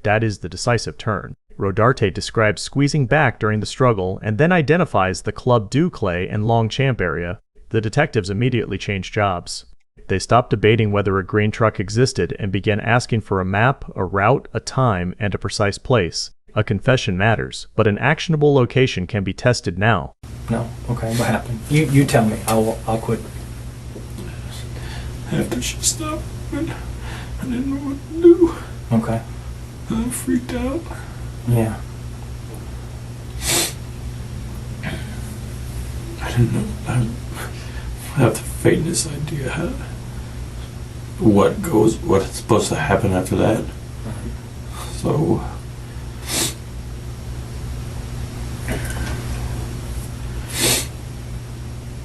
That is the decisive turn. Rodarte describes squeezing back during the struggle and then identifies the Club du Clay and Longchamp area. The detectives immediately change jobs. They stopped debating whether a green truck existed and began asking for a map, a route, a time, and a precise place. A confession matters, but an actionable location can be tested now. No. Okay. What happened? You tell me. I'll quit. After she stopped, I didn't know what to do. Okay. I freaked out. Yeah. I didn't know. I have the faintest idea what's supposed to happen after that. So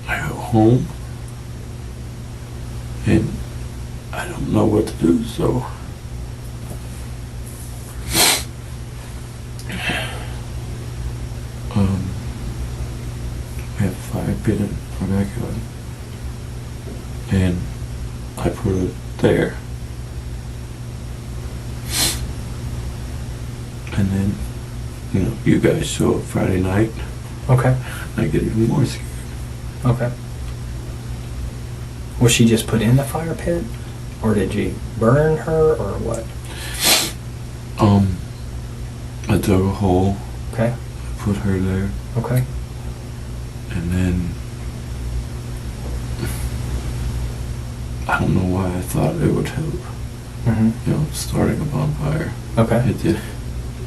I go home and I don't know what to do, so pit in our backyard. And I put it there. And then, you know, you guys show up Friday night. Okay. I get even more scared. Okay. Was she just put in the fire pit? Or did you burn her, or what? I dug a hole. Okay. Put her there. Okay. And then I don't know why I thought it would help. Mm-hmm. You know, starting a bonfire. Okay. It did.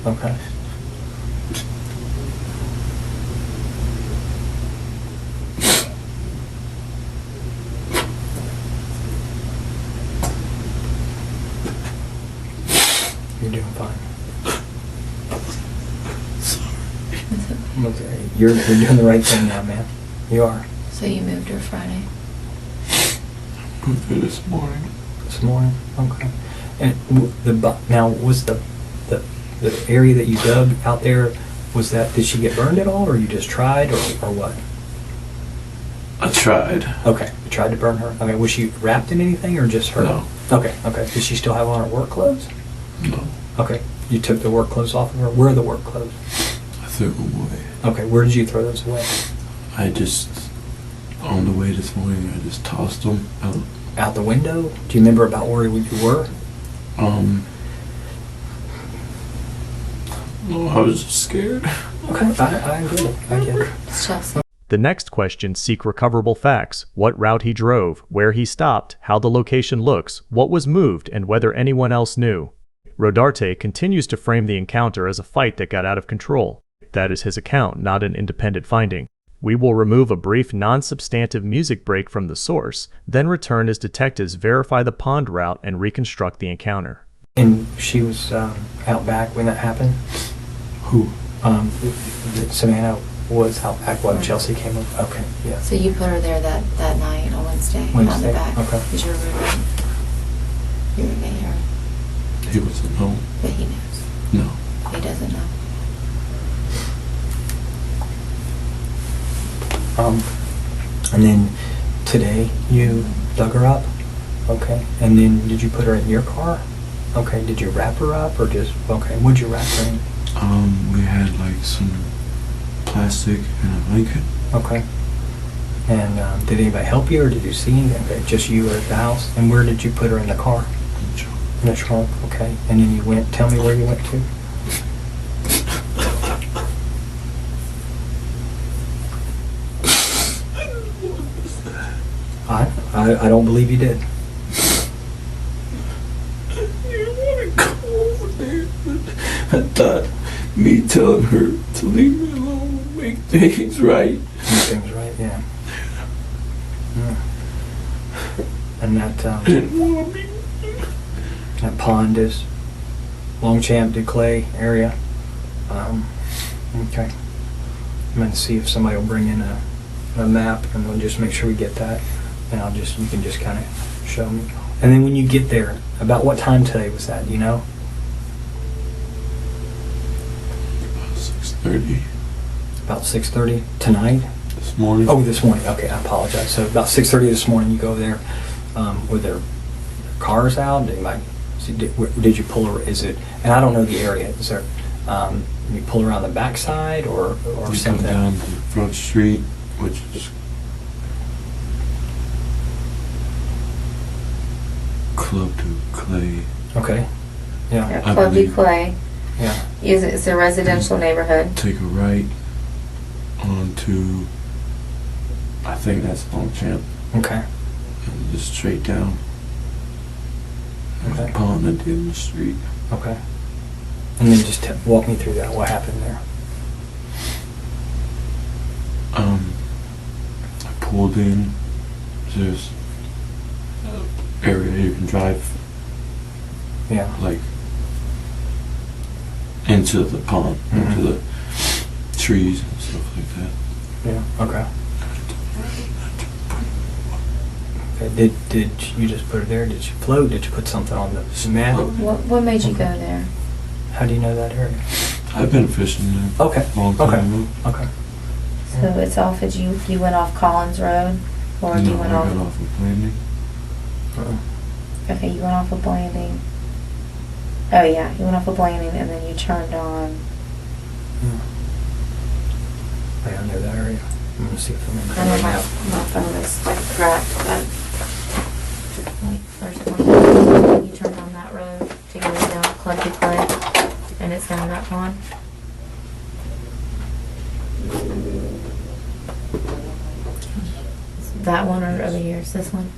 Okay. You're doing fine. Okay. You're doing the right thing now, man. You are. So you moved her Friday. Moved her this morning. This morning. Okay. And now was the area that you dug out there, was that, did she get burned at all, or you just tried, or what? I tried. Okay. You tried to burn her. Okay. Was she wrapped in anything, or just her? No. Okay. Okay. Did she still have on her work clothes? No. Okay. You took the work clothes off of her. Where are the work clothes? I threw them away. Okay. Where did you throw those away? I just, on the way this morning, I just tossed them out. Out the window? Do you remember about where you were? No, I was just scared. Okay. I get it. I get it. It's Chelsea. The next questions seek recoverable facts: what route he drove, where he stopped, how the location looks, what was moved, and whether anyone else knew. Rodarte continues to frame the encounter as a fight that got out of control. That is his account, not an independent finding. We will remove a brief non-substantive music break from the source, then return as detectives verify the pond route and reconstruct the encounter. And she was out back when that happened? Who? Savannah was out back when Chelsea came up? Okay, yeah. So you put her there that night on Wednesday. Out Wednesday, the back. okay. Is your roommate? Your roommate here. He wasn't home. But he knows. No. He doesn't know. And then today you dug her up? Okay. And then did you put her in your car? Okay. Did you wrap her up, or just, okay, what'd you wrap her in? We had like some plastic and a blanket. Okay. And did anybody help you, or did you see anything? Okay, just you at the house? And where did you put her in the car? In the trunk, okay. And then you went, tell me where you went to. I don't believe you did. You want to go over there? I thought me telling her to leave me alone would make things right. Make things right, yeah. Yeah. And that I didn't want to be. that pond is Longchamp, Duclay area. Okay. I'm going to see if somebody will bring in a map, and we'll just make sure we get that. And you can just kind of show me. And then when you get there, about what time today was that, do you know? About 6:30 About 6:30 tonight? this morning. Oh, this morning. Okay, I apologize. So about 6:30 this morning, you go there. Were there cars out? Did you pull her? Is it? And I don't know the area. Is there? You pull around the backside or You something? come down the front street, which is Club to Clay. Okay. Yeah. Yeah, I Club believe- Clay. Yeah. It's a residential neighborhood. Take a right onto, I think that's Longchamp, Okay. and just straight down. There's Okay. a pond at the end of the street. Okay. And then just walk me through that. What happened there? I pulled in. There's an area you can drive Yeah. like into the pond, into the trees and stuff like that. Yeah. Okay. Okay. Did you just put her there? Did you float? Did you put something on the mat? What made you go there? How do you know that area? I've been fishing there Okay. a long time Okay. ago. Okay. So it's off as you went off Collins Road, or you No, went I off? got off of Landing. Okay, you went off of Blanding. Oh yeah, you went off of Blanding and then you turned on. Yeah, I know that area. I'm gonna see if I'm in. I know my phone is cracked, but wait, there's one. You turned on that road to go down Clunky Clay, and it's down that pond. That one or over here? Is this one?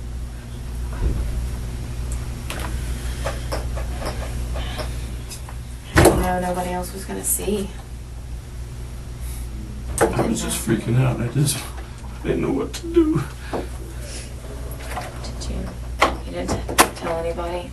No, nobody else was gonna see. I was just freaking out. I didn't know what to do. Did you? You didn't tell anybody?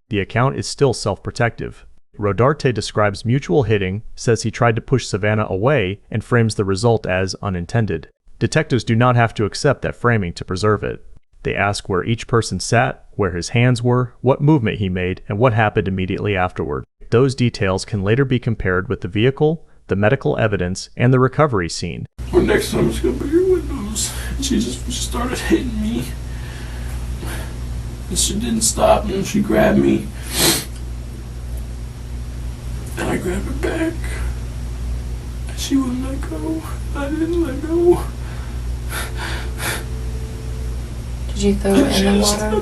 The account is still self-protective. Rodarte describes mutual hitting, says he tried to push Savannah away, and frames the result as unintended. Detectives do not have to accept that framing to preserve it. They ask where each person sat, where his hands were, what movement he made, and what happened immediately afterward. Those details can later be compared with the vehicle, the medical evidence, and the recovery scene. Well, next time it's gonna be your windows. And she started hitting me. And she didn't stop, and she grabbed me. And I grabbed her back. And she wouldn't let go. I didn't let go. Did you throw her in the water?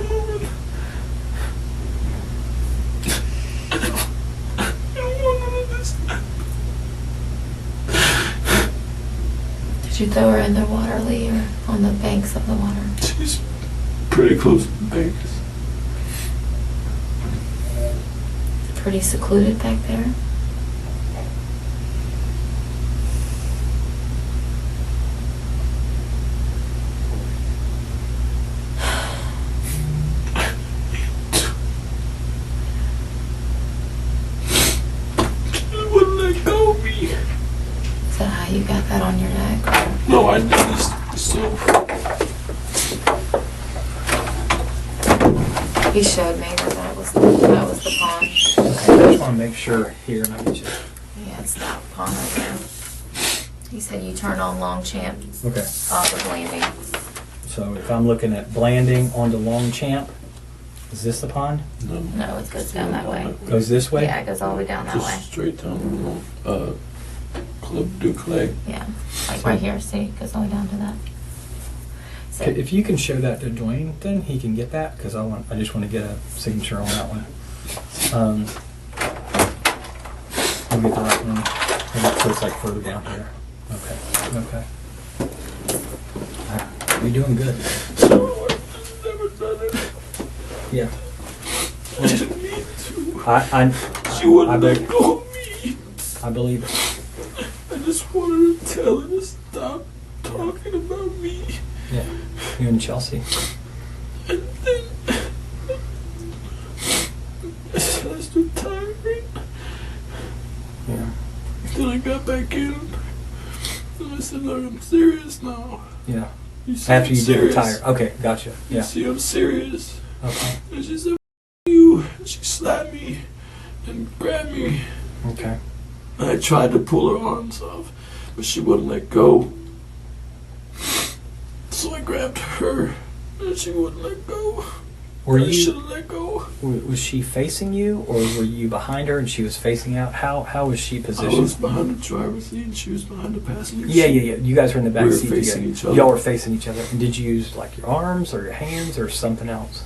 Did you throw her in the water, Lee, or on the banks of the water? She's pretty close to the banks. Pretty secluded back there. Is that how you got that on your neck? No, I did this. So He showed me that was the pond. Okay, I just want to make sure here. Let me just. Yeah, it's that pond right there. He said you turn on Longchamp Okay. off of Landing. So if I'm looking at Blanding onto Longchamp, is this the pond? No, it goes down that way. Goes this way? Yeah, it goes all the way down that way. just straight down. Club du Clay. Yeah, like right here. See, it goes all the way down to that. So, If you can show that to Dwayne, then he can get that because I just want to get a signature on that one. I'll get the right one. So it's like further down here. Okay. Okay. You're doing good. Never done it. Yeah. I didn't mean to. She I wouldn't let believe, go of me. I believe it. I just wanted to tell her to stop talking about me. Yeah. You in Chelsea? And then I started tiring. Yeah. Then I got back in. And I said, look, I'm serious now. Yeah. You see After I'm you did serious. retire. Okay, gotcha. You Yeah. see I'm serious. Okay. And she said, you. And she slapped me and grabbed me. Okay. And I tried to pull her arms off, but she wouldn't let go. So I grabbed her, and she wouldn't let go. Were I you? should have let go. Was she facing you, or were you behind her and she was facing out? How was she I positioned? was behind the driver's seat, and she was behind the passenger Yeah, seat. yeah, yeah. You guys were in the back We were seat facing together. each other. Y'all were facing each other. And did you use like your arms or your hands or something else?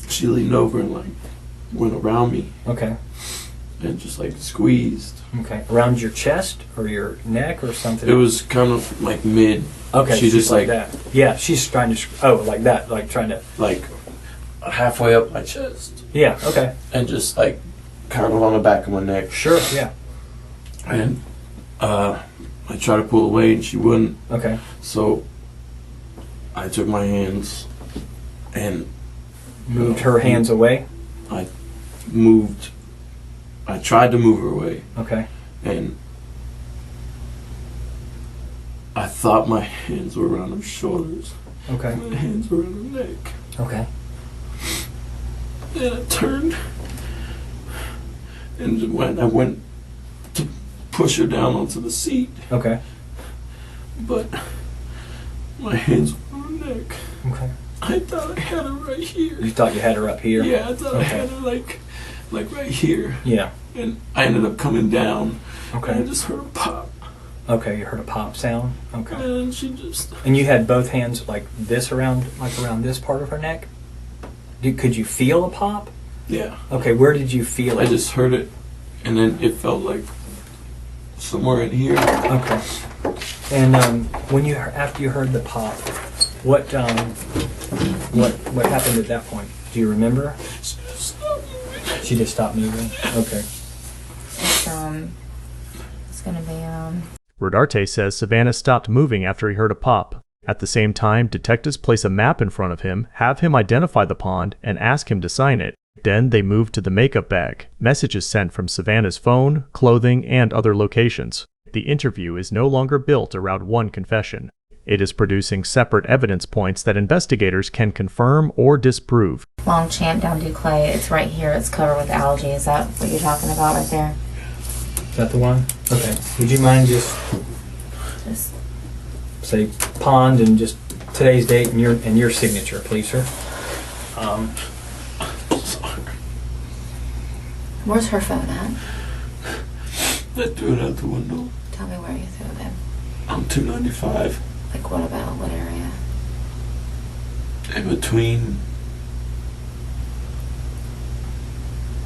She leaned over and like went around me Okay. and just like squeezed. Okay. Around your chest or your neck or something? It was kind of like mid. Okay. She just like that. Yeah, she's trying to. Like that. Like trying to. like halfway up my chest Yeah. Okay. and just like kind of on the back of my neck. Sure. Yeah. And I tried to pull away and she wouldn't. Okay. So I took my hands and Moved her hands away. moved. I tried to move her away, Okay. and I thought my hands were around her shoulders. Okay. My hands were around her neck. Okay. And I turned, and when I went push her down onto the seat. Okay. But my hands were on her neck. Okay. I thought I had her right here. You thought you had her up here? Yeah, I thought I Okay. had her like right here. Yeah. And I ended up coming down. Okay. And I just heard a pop. Okay, you heard a pop sound. Okay. And she just. And you had both hands like this around this part of her neck? Could you feel a pop? Yeah. Okay, where did you feel it? I just heard it, and then it felt like somewhere in here. Okay. And when after you heard the pop, what happened at that point? Do you remember? She just stopped moving. Okay. It's gonna be Rodarte says Savannah stopped moving after he heard a pop. At the same time, detectives place a map in front of him, have him identify the pond, and ask him to sign it. Then they move to the makeup bag. Messages sent from Savannah's phone, clothing, and other locations. The interview is no longer built around one confession. It is producing separate evidence points that investigators can confirm or disprove. Longchamp down Duclay. It's right here. It's covered with algae. Is that what you're talking about right there? Is that the one? Okay. Would you mind just say pond and just today's date and your signature, please, sir? Where's her phone at? I threw it out the window. Tell me where you threw it in. On 295. Like what about? What area? In between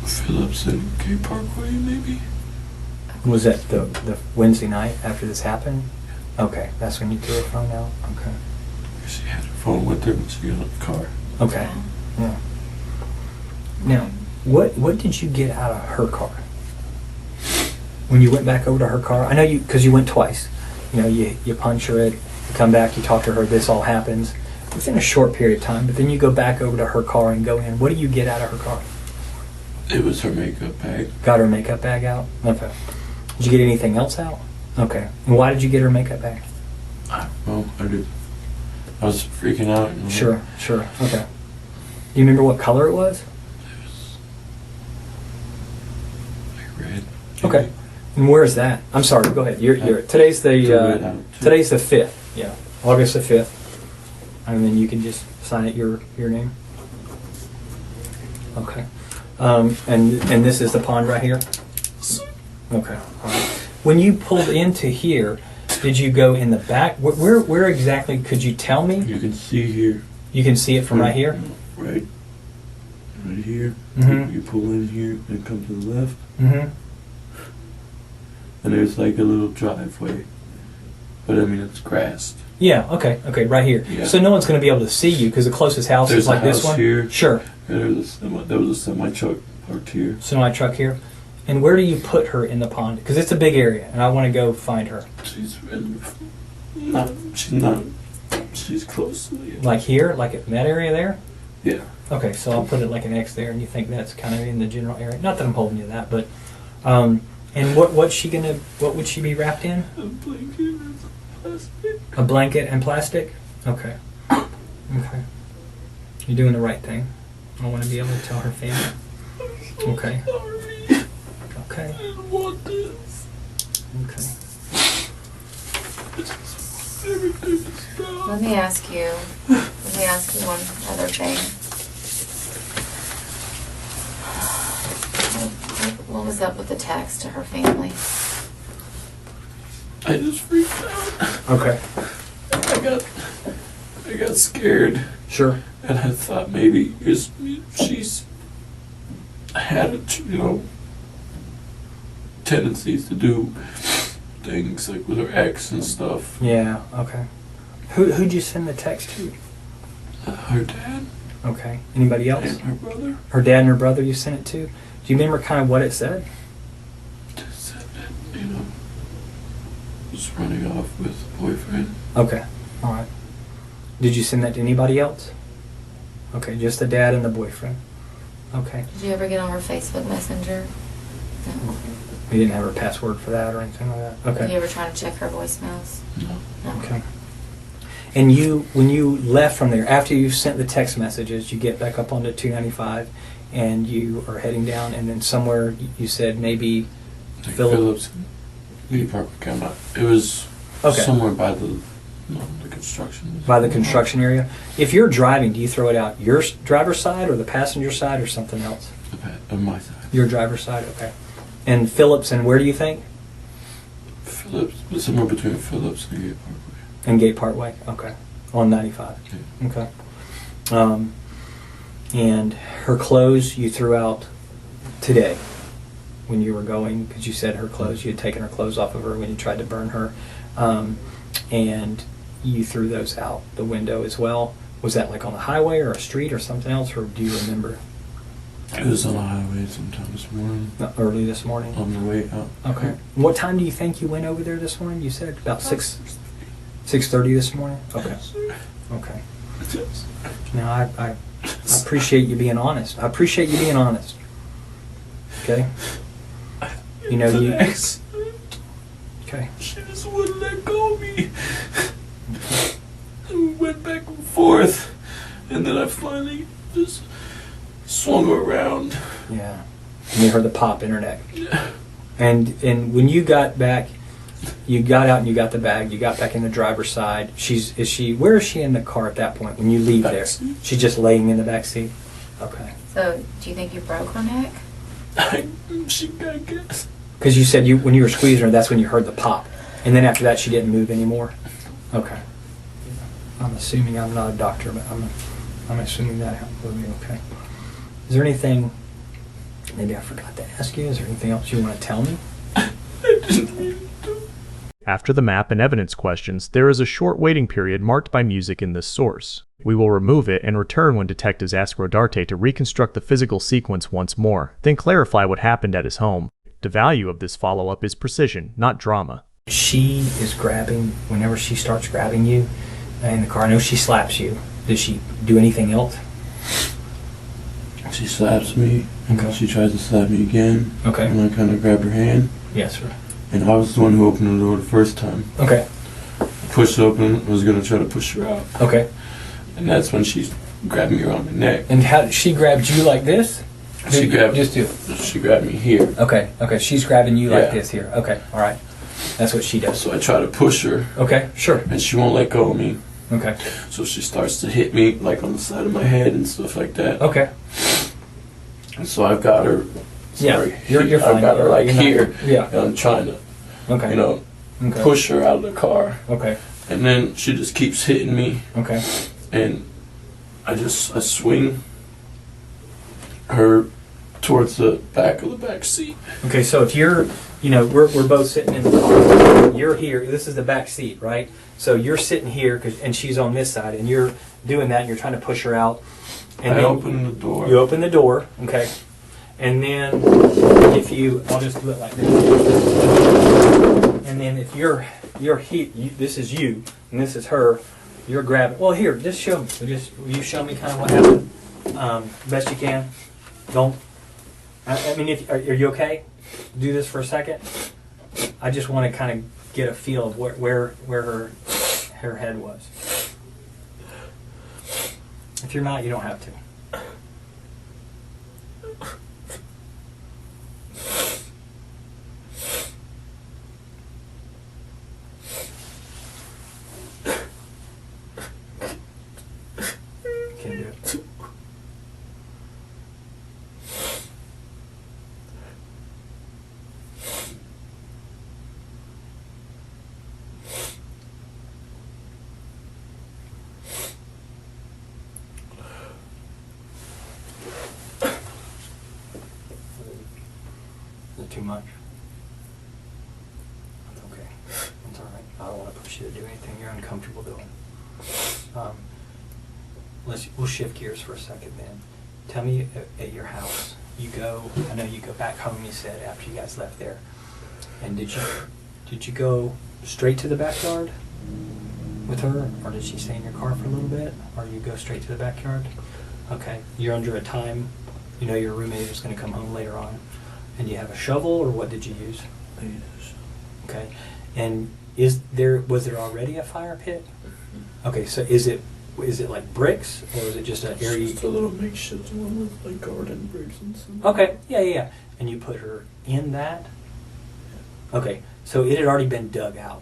Phillips and K Parkway, maybe. Was that the Wednesday night after this happened? Okay, that's when you threw her phone out? Okay. She had her phone with her when she got out of the car. Okay. Yeah. Now, what did you get out of her car? When you went back over to her car? I know because you went twice. You know, you punch her, you come back, you talk to her, this all happens within a short period of time, but then you go back over to her car and go in. What do you get out of her car? It was her makeup bag. Got her makeup bag out? Okay. Did you get anything else out? Okay. And why did you get her makeup bag? Well, I was freaking out. You know? Sure. Okay. Do you remember what color it was? It was like red. Okay. And where is that? I'm sorry. Go ahead. Today's the 5th. Yeah, August the 5th. And then you can just sign it your name. Okay. And this is the pond right here. Okay. All right. When you pulled into here, did you go in the back? Where exactly? Could you tell me? You can see here. You can see it from right here. Right here. Mhm. You pull in here and come to the left, Mm-hmm. and there's like a little driveway, but I mean it's grassed. Yeah. Okay. Right here. Yeah. So no one's going to be able to see you because the closest house There's is like a this house one. here. Sure. And there was a semi truck parked here. Semi truck here. And where do you put her in the pond? Because it's a big area, and I want to go find her. She's close to the Like here, like in that area there. Yeah. Okay, so I'll put it like an X there, and you think that's kind of in the general area. Not that I'm holding you to that, but and what would she be wrapped in? A blanket and plastic. A blanket and plastic. Okay. Okay. You're doing the right thing. I want to be able to tell her family. Okay. Sorry. Okay. I didn't want this. Okay. I just want everything to stop. Let me ask you one other thing. What was up with the text to her family? I just freaked out. Okay. I got scared, Sure. and I thought maybe she's had tendencies to do things like with her ex and stuff. Yeah. Okay. Who'd you send the text to? Her dad Okay. Anybody else? and her brother. Her dad and her brother you sent it to? Do you remember kind of what it said? Just said that was running off with a boyfriend. Okay. All right. Did you send that to anybody else? Okay, just the dad and the boyfriend. Okay. Did you ever get on her Facebook Messenger? No. You didn't have her password for that or anything like that? Did you Okay. ever try to check her voicemails? No. No. Okay. And when you left from there, after you sent the text messages, you get back up onto 295 and you are heading down, and then somewhere you said maybe Like Phillips. Phillips Any Parkway, I'm not. It was Okay. somewhere by the construction. By the construction area. If you're driving, do you throw it out your driver's side or the passenger side or something else? On my side. Your driver's side, okay. And Phillips, and where do you think? Phillips, somewhere between Phillips and Gate Parkway. And Gate Parkway, okay. On 95, Yeah. okay. And her clothes you threw out today when you were going, because you said her clothes, you had taken her clothes off of her when you tried to burn her. And you threw those out the window as well. Was that like on the highway or a street or something else, or do you remember? It was on the highway sometime this morning. Early this morning? On the way out. Okay. What time do you think you went over there this morning? You said about 6:30 this morning? Okay. Okay. Now, I appreciate you being honest. I appreciate you being honest. Okay? You know, you... Okay. She just wouldn't let go of me. And we went back and forth. And then I finally just swung her around. Yeah. And you heard the pop in her neck. And when you got back, you got out and you got the bag, you got back in the driver's side. Where is she in the car at that point when you leave Back there? seat. She's just laying in the back seat? Okay. So, do you think you broke her neck? I guess. Because you said when you were squeezing her, that's when you heard the pop. And then after that, she didn't move anymore? Okay. I'm assuming, I'm not a doctor, but I'm assuming that will be okay. Is there anything, maybe I forgot to ask you, is there anything else you want to tell me? After the map and evidence questions, there is a short waiting period marked by music in this source. We will remove it and return when detectives ask Rodarte to reconstruct the physical sequence once more, then clarify what happened at his home. The value of this follow-up is precision, not drama. She is grabbing, whenever she starts grabbing you in the car, I know she slaps you. Does she do anything else? She slaps me, and Okay. she tries to slap me again. Okay. And I kind of grab her hand, Yes, sir. and I was the one who opened the door the first time. Okay. Pushed open, was gonna try to push her out, Okay. and that's when she grabbed me around the neck. And how she grabbed you like this? She grabbed me here. Okay. Okay. She's grabbing you like Yeah. this here. Okay. All right. That's what she does. So I try to push her, Okay. Sure. and she won't let go of me. Okay. So she starts to hit me like on the side of my head and stuff like that. Okay. And so I've got her. Sorry, Yeah. You're fine. I've got her like You're not- here, Yeah. and I'm trying to, Okay. Okay. push her out of the car, Okay. and then she just keeps hitting me, Okay. and I swing her towards the back of the back seat. Okay. So if you're, we're both sitting in the car. You're here. This is the back seat, right? So you're sitting here, and she's on this side, and you're doing that, and you're trying to push her out. And I then open the door. You open the door, okay, and then I'll just do it like this. And then if this is you, and this is her, you're grabbing. Well, here, just show me. Will you show me kind of what happened, best you can? Don't. I mean, are you okay? Do this for a second. I just want to kind of get a feel of where her head was. If you're not, you don't have to. Can't do it. Is it too much? That's okay. That's all right. I don't want to push you to do anything you're uncomfortable doing. We'll shift gears for a second then. Tell me at your house, I know you go back home, you said, after you guys left there. And did you go straight to the backyard with her? Or did she stay in your car for a little bit? Or you go straight to the backyard? Okay. You're under a time, your roommate is going to come home later on. And you have a shovel, or what did you use? I used a shovel. Okay. And was there already a fire pit? Okay, so is it like bricks, or is it just an area? Just a little makeshift one with like garden bricks and stuff. Okay, yeah. And you put her in that? Okay, so it had already been dug out.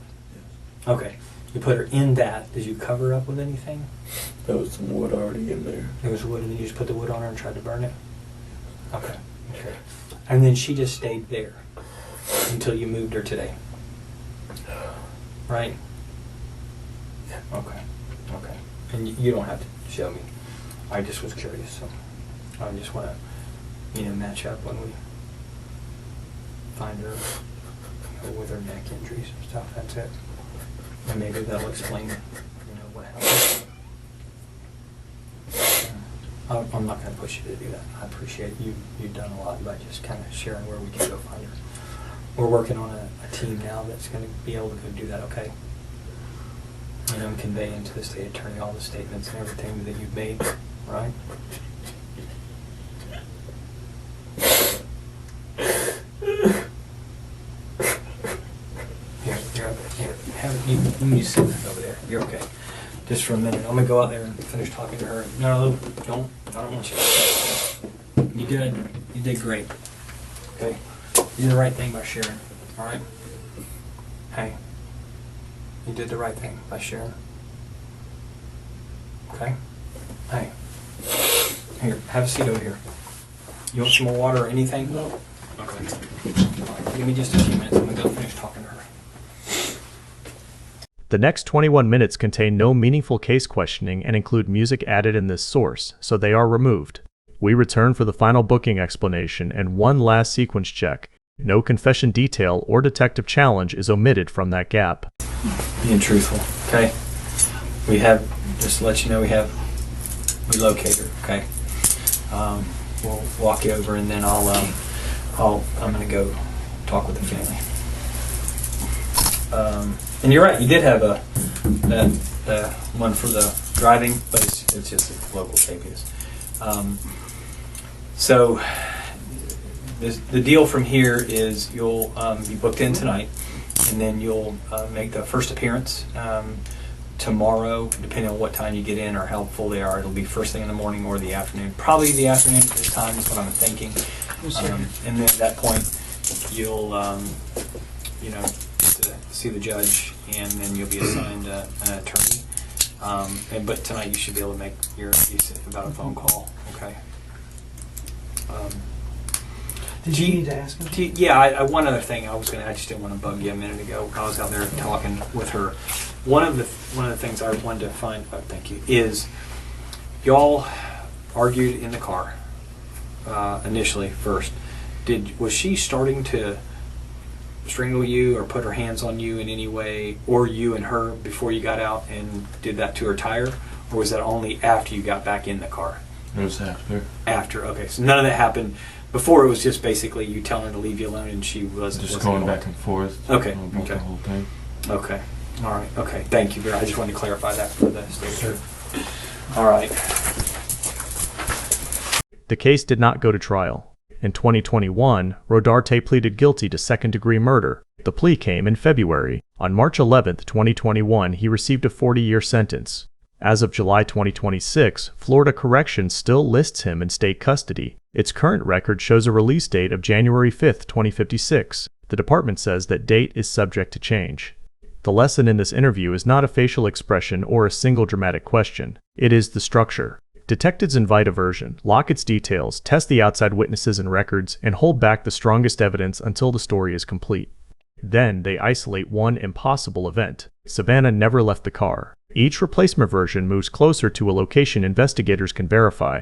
Okay, you put her in that. Did you cover her up with anything? There was some wood already in there. There was wood, and then you just put the wood on her and tried to burn it? Okay, okay. And then she just stayed there until you moved her today? Right? Okay, okay. And you don't have to show me. I just was curious, so I just want to, match up when we find her with her neck injuries and stuff. That's it. And maybe that'll explain, what happened. I'm not going to push you to do that. I appreciate you've done a lot by just kind of sharing where we can go find her. We're working on a team now that's going to be able to go do that, okay? And conveying to the state attorney all the statements and everything that you've made, right? You can just sit over there. You're okay. Just for a minute. I'm going to go out there and finish talking to her. No, don't. I don't want you. You good. You did great. Okay? You did the right thing by sharing. All right? Hey. You did the right thing by sharing. Okay? Hey. Here, have a seat over here. You want some more water or anything? No. Okay. All right, give me just a few minutes. I'm going to go finish talking to her. The next 21 minutes contain no meaningful case questioning and include music added in this source, so they are removed. We return for the final booking explanation and one last sequence check. No confession detail or detective challenge is omitted from that gap. Being truthful, okay? We have, just to let you know, we located her, okay? We'll walk you over and then I'm gonna go talk with the family. And you're right, you did have the one for the driving, but it's just a local KPS. So the deal from here is you'll be booked in tonight, and then you'll make the first appearance tomorrow, depending on what time you get in or how full they are. It'll be first thing in the morning or the afternoon. Probably the afternoon at this time is what I'm thinking. And then at that point, you'll get to see the judge, and then you'll be assigned an attorney. But tonight you should be able to make your about a phone call. Okay. Did you need to ask him? Yeah, one other thing I just didn't want to bug you a minute ago. I was out there talking with her. One of the things I wanted to find, thank you, is y'all argued in the car initially first. Was she starting to strangle you or put her hands on you in any way, or you and her, before you got out and did that to her tire, or was that only after you got back in the car? It was after. After, okay. So none of that happened. Before, it was just basically you telling her to leave you alone, and she wasn't going back and forth. Okay. About the whole thing. Okay. All right. Okay. Thank you. I just wanted to clarify that for the state. Sure. All right. The case did not go to trial. In 2021, Rodarte pleaded guilty to second-degree murder. The plea came in February. On March 11, 2021, he received a 40-year sentence. As of July 2026, Florida Corrections still lists him in state custody. Its current record shows a release date of January 5, 2056. The department says that date is subject to change. The lesson in this interview is not a facial expression or a single dramatic question. It is the structure. Detectives invite aversion, lock its details, test the outside witnesses and records, and hold back the strongest evidence until the story is complete. Then they isolate one impossible event. Savannah never left the car. Each replacement version moves closer to a location investigators can verify.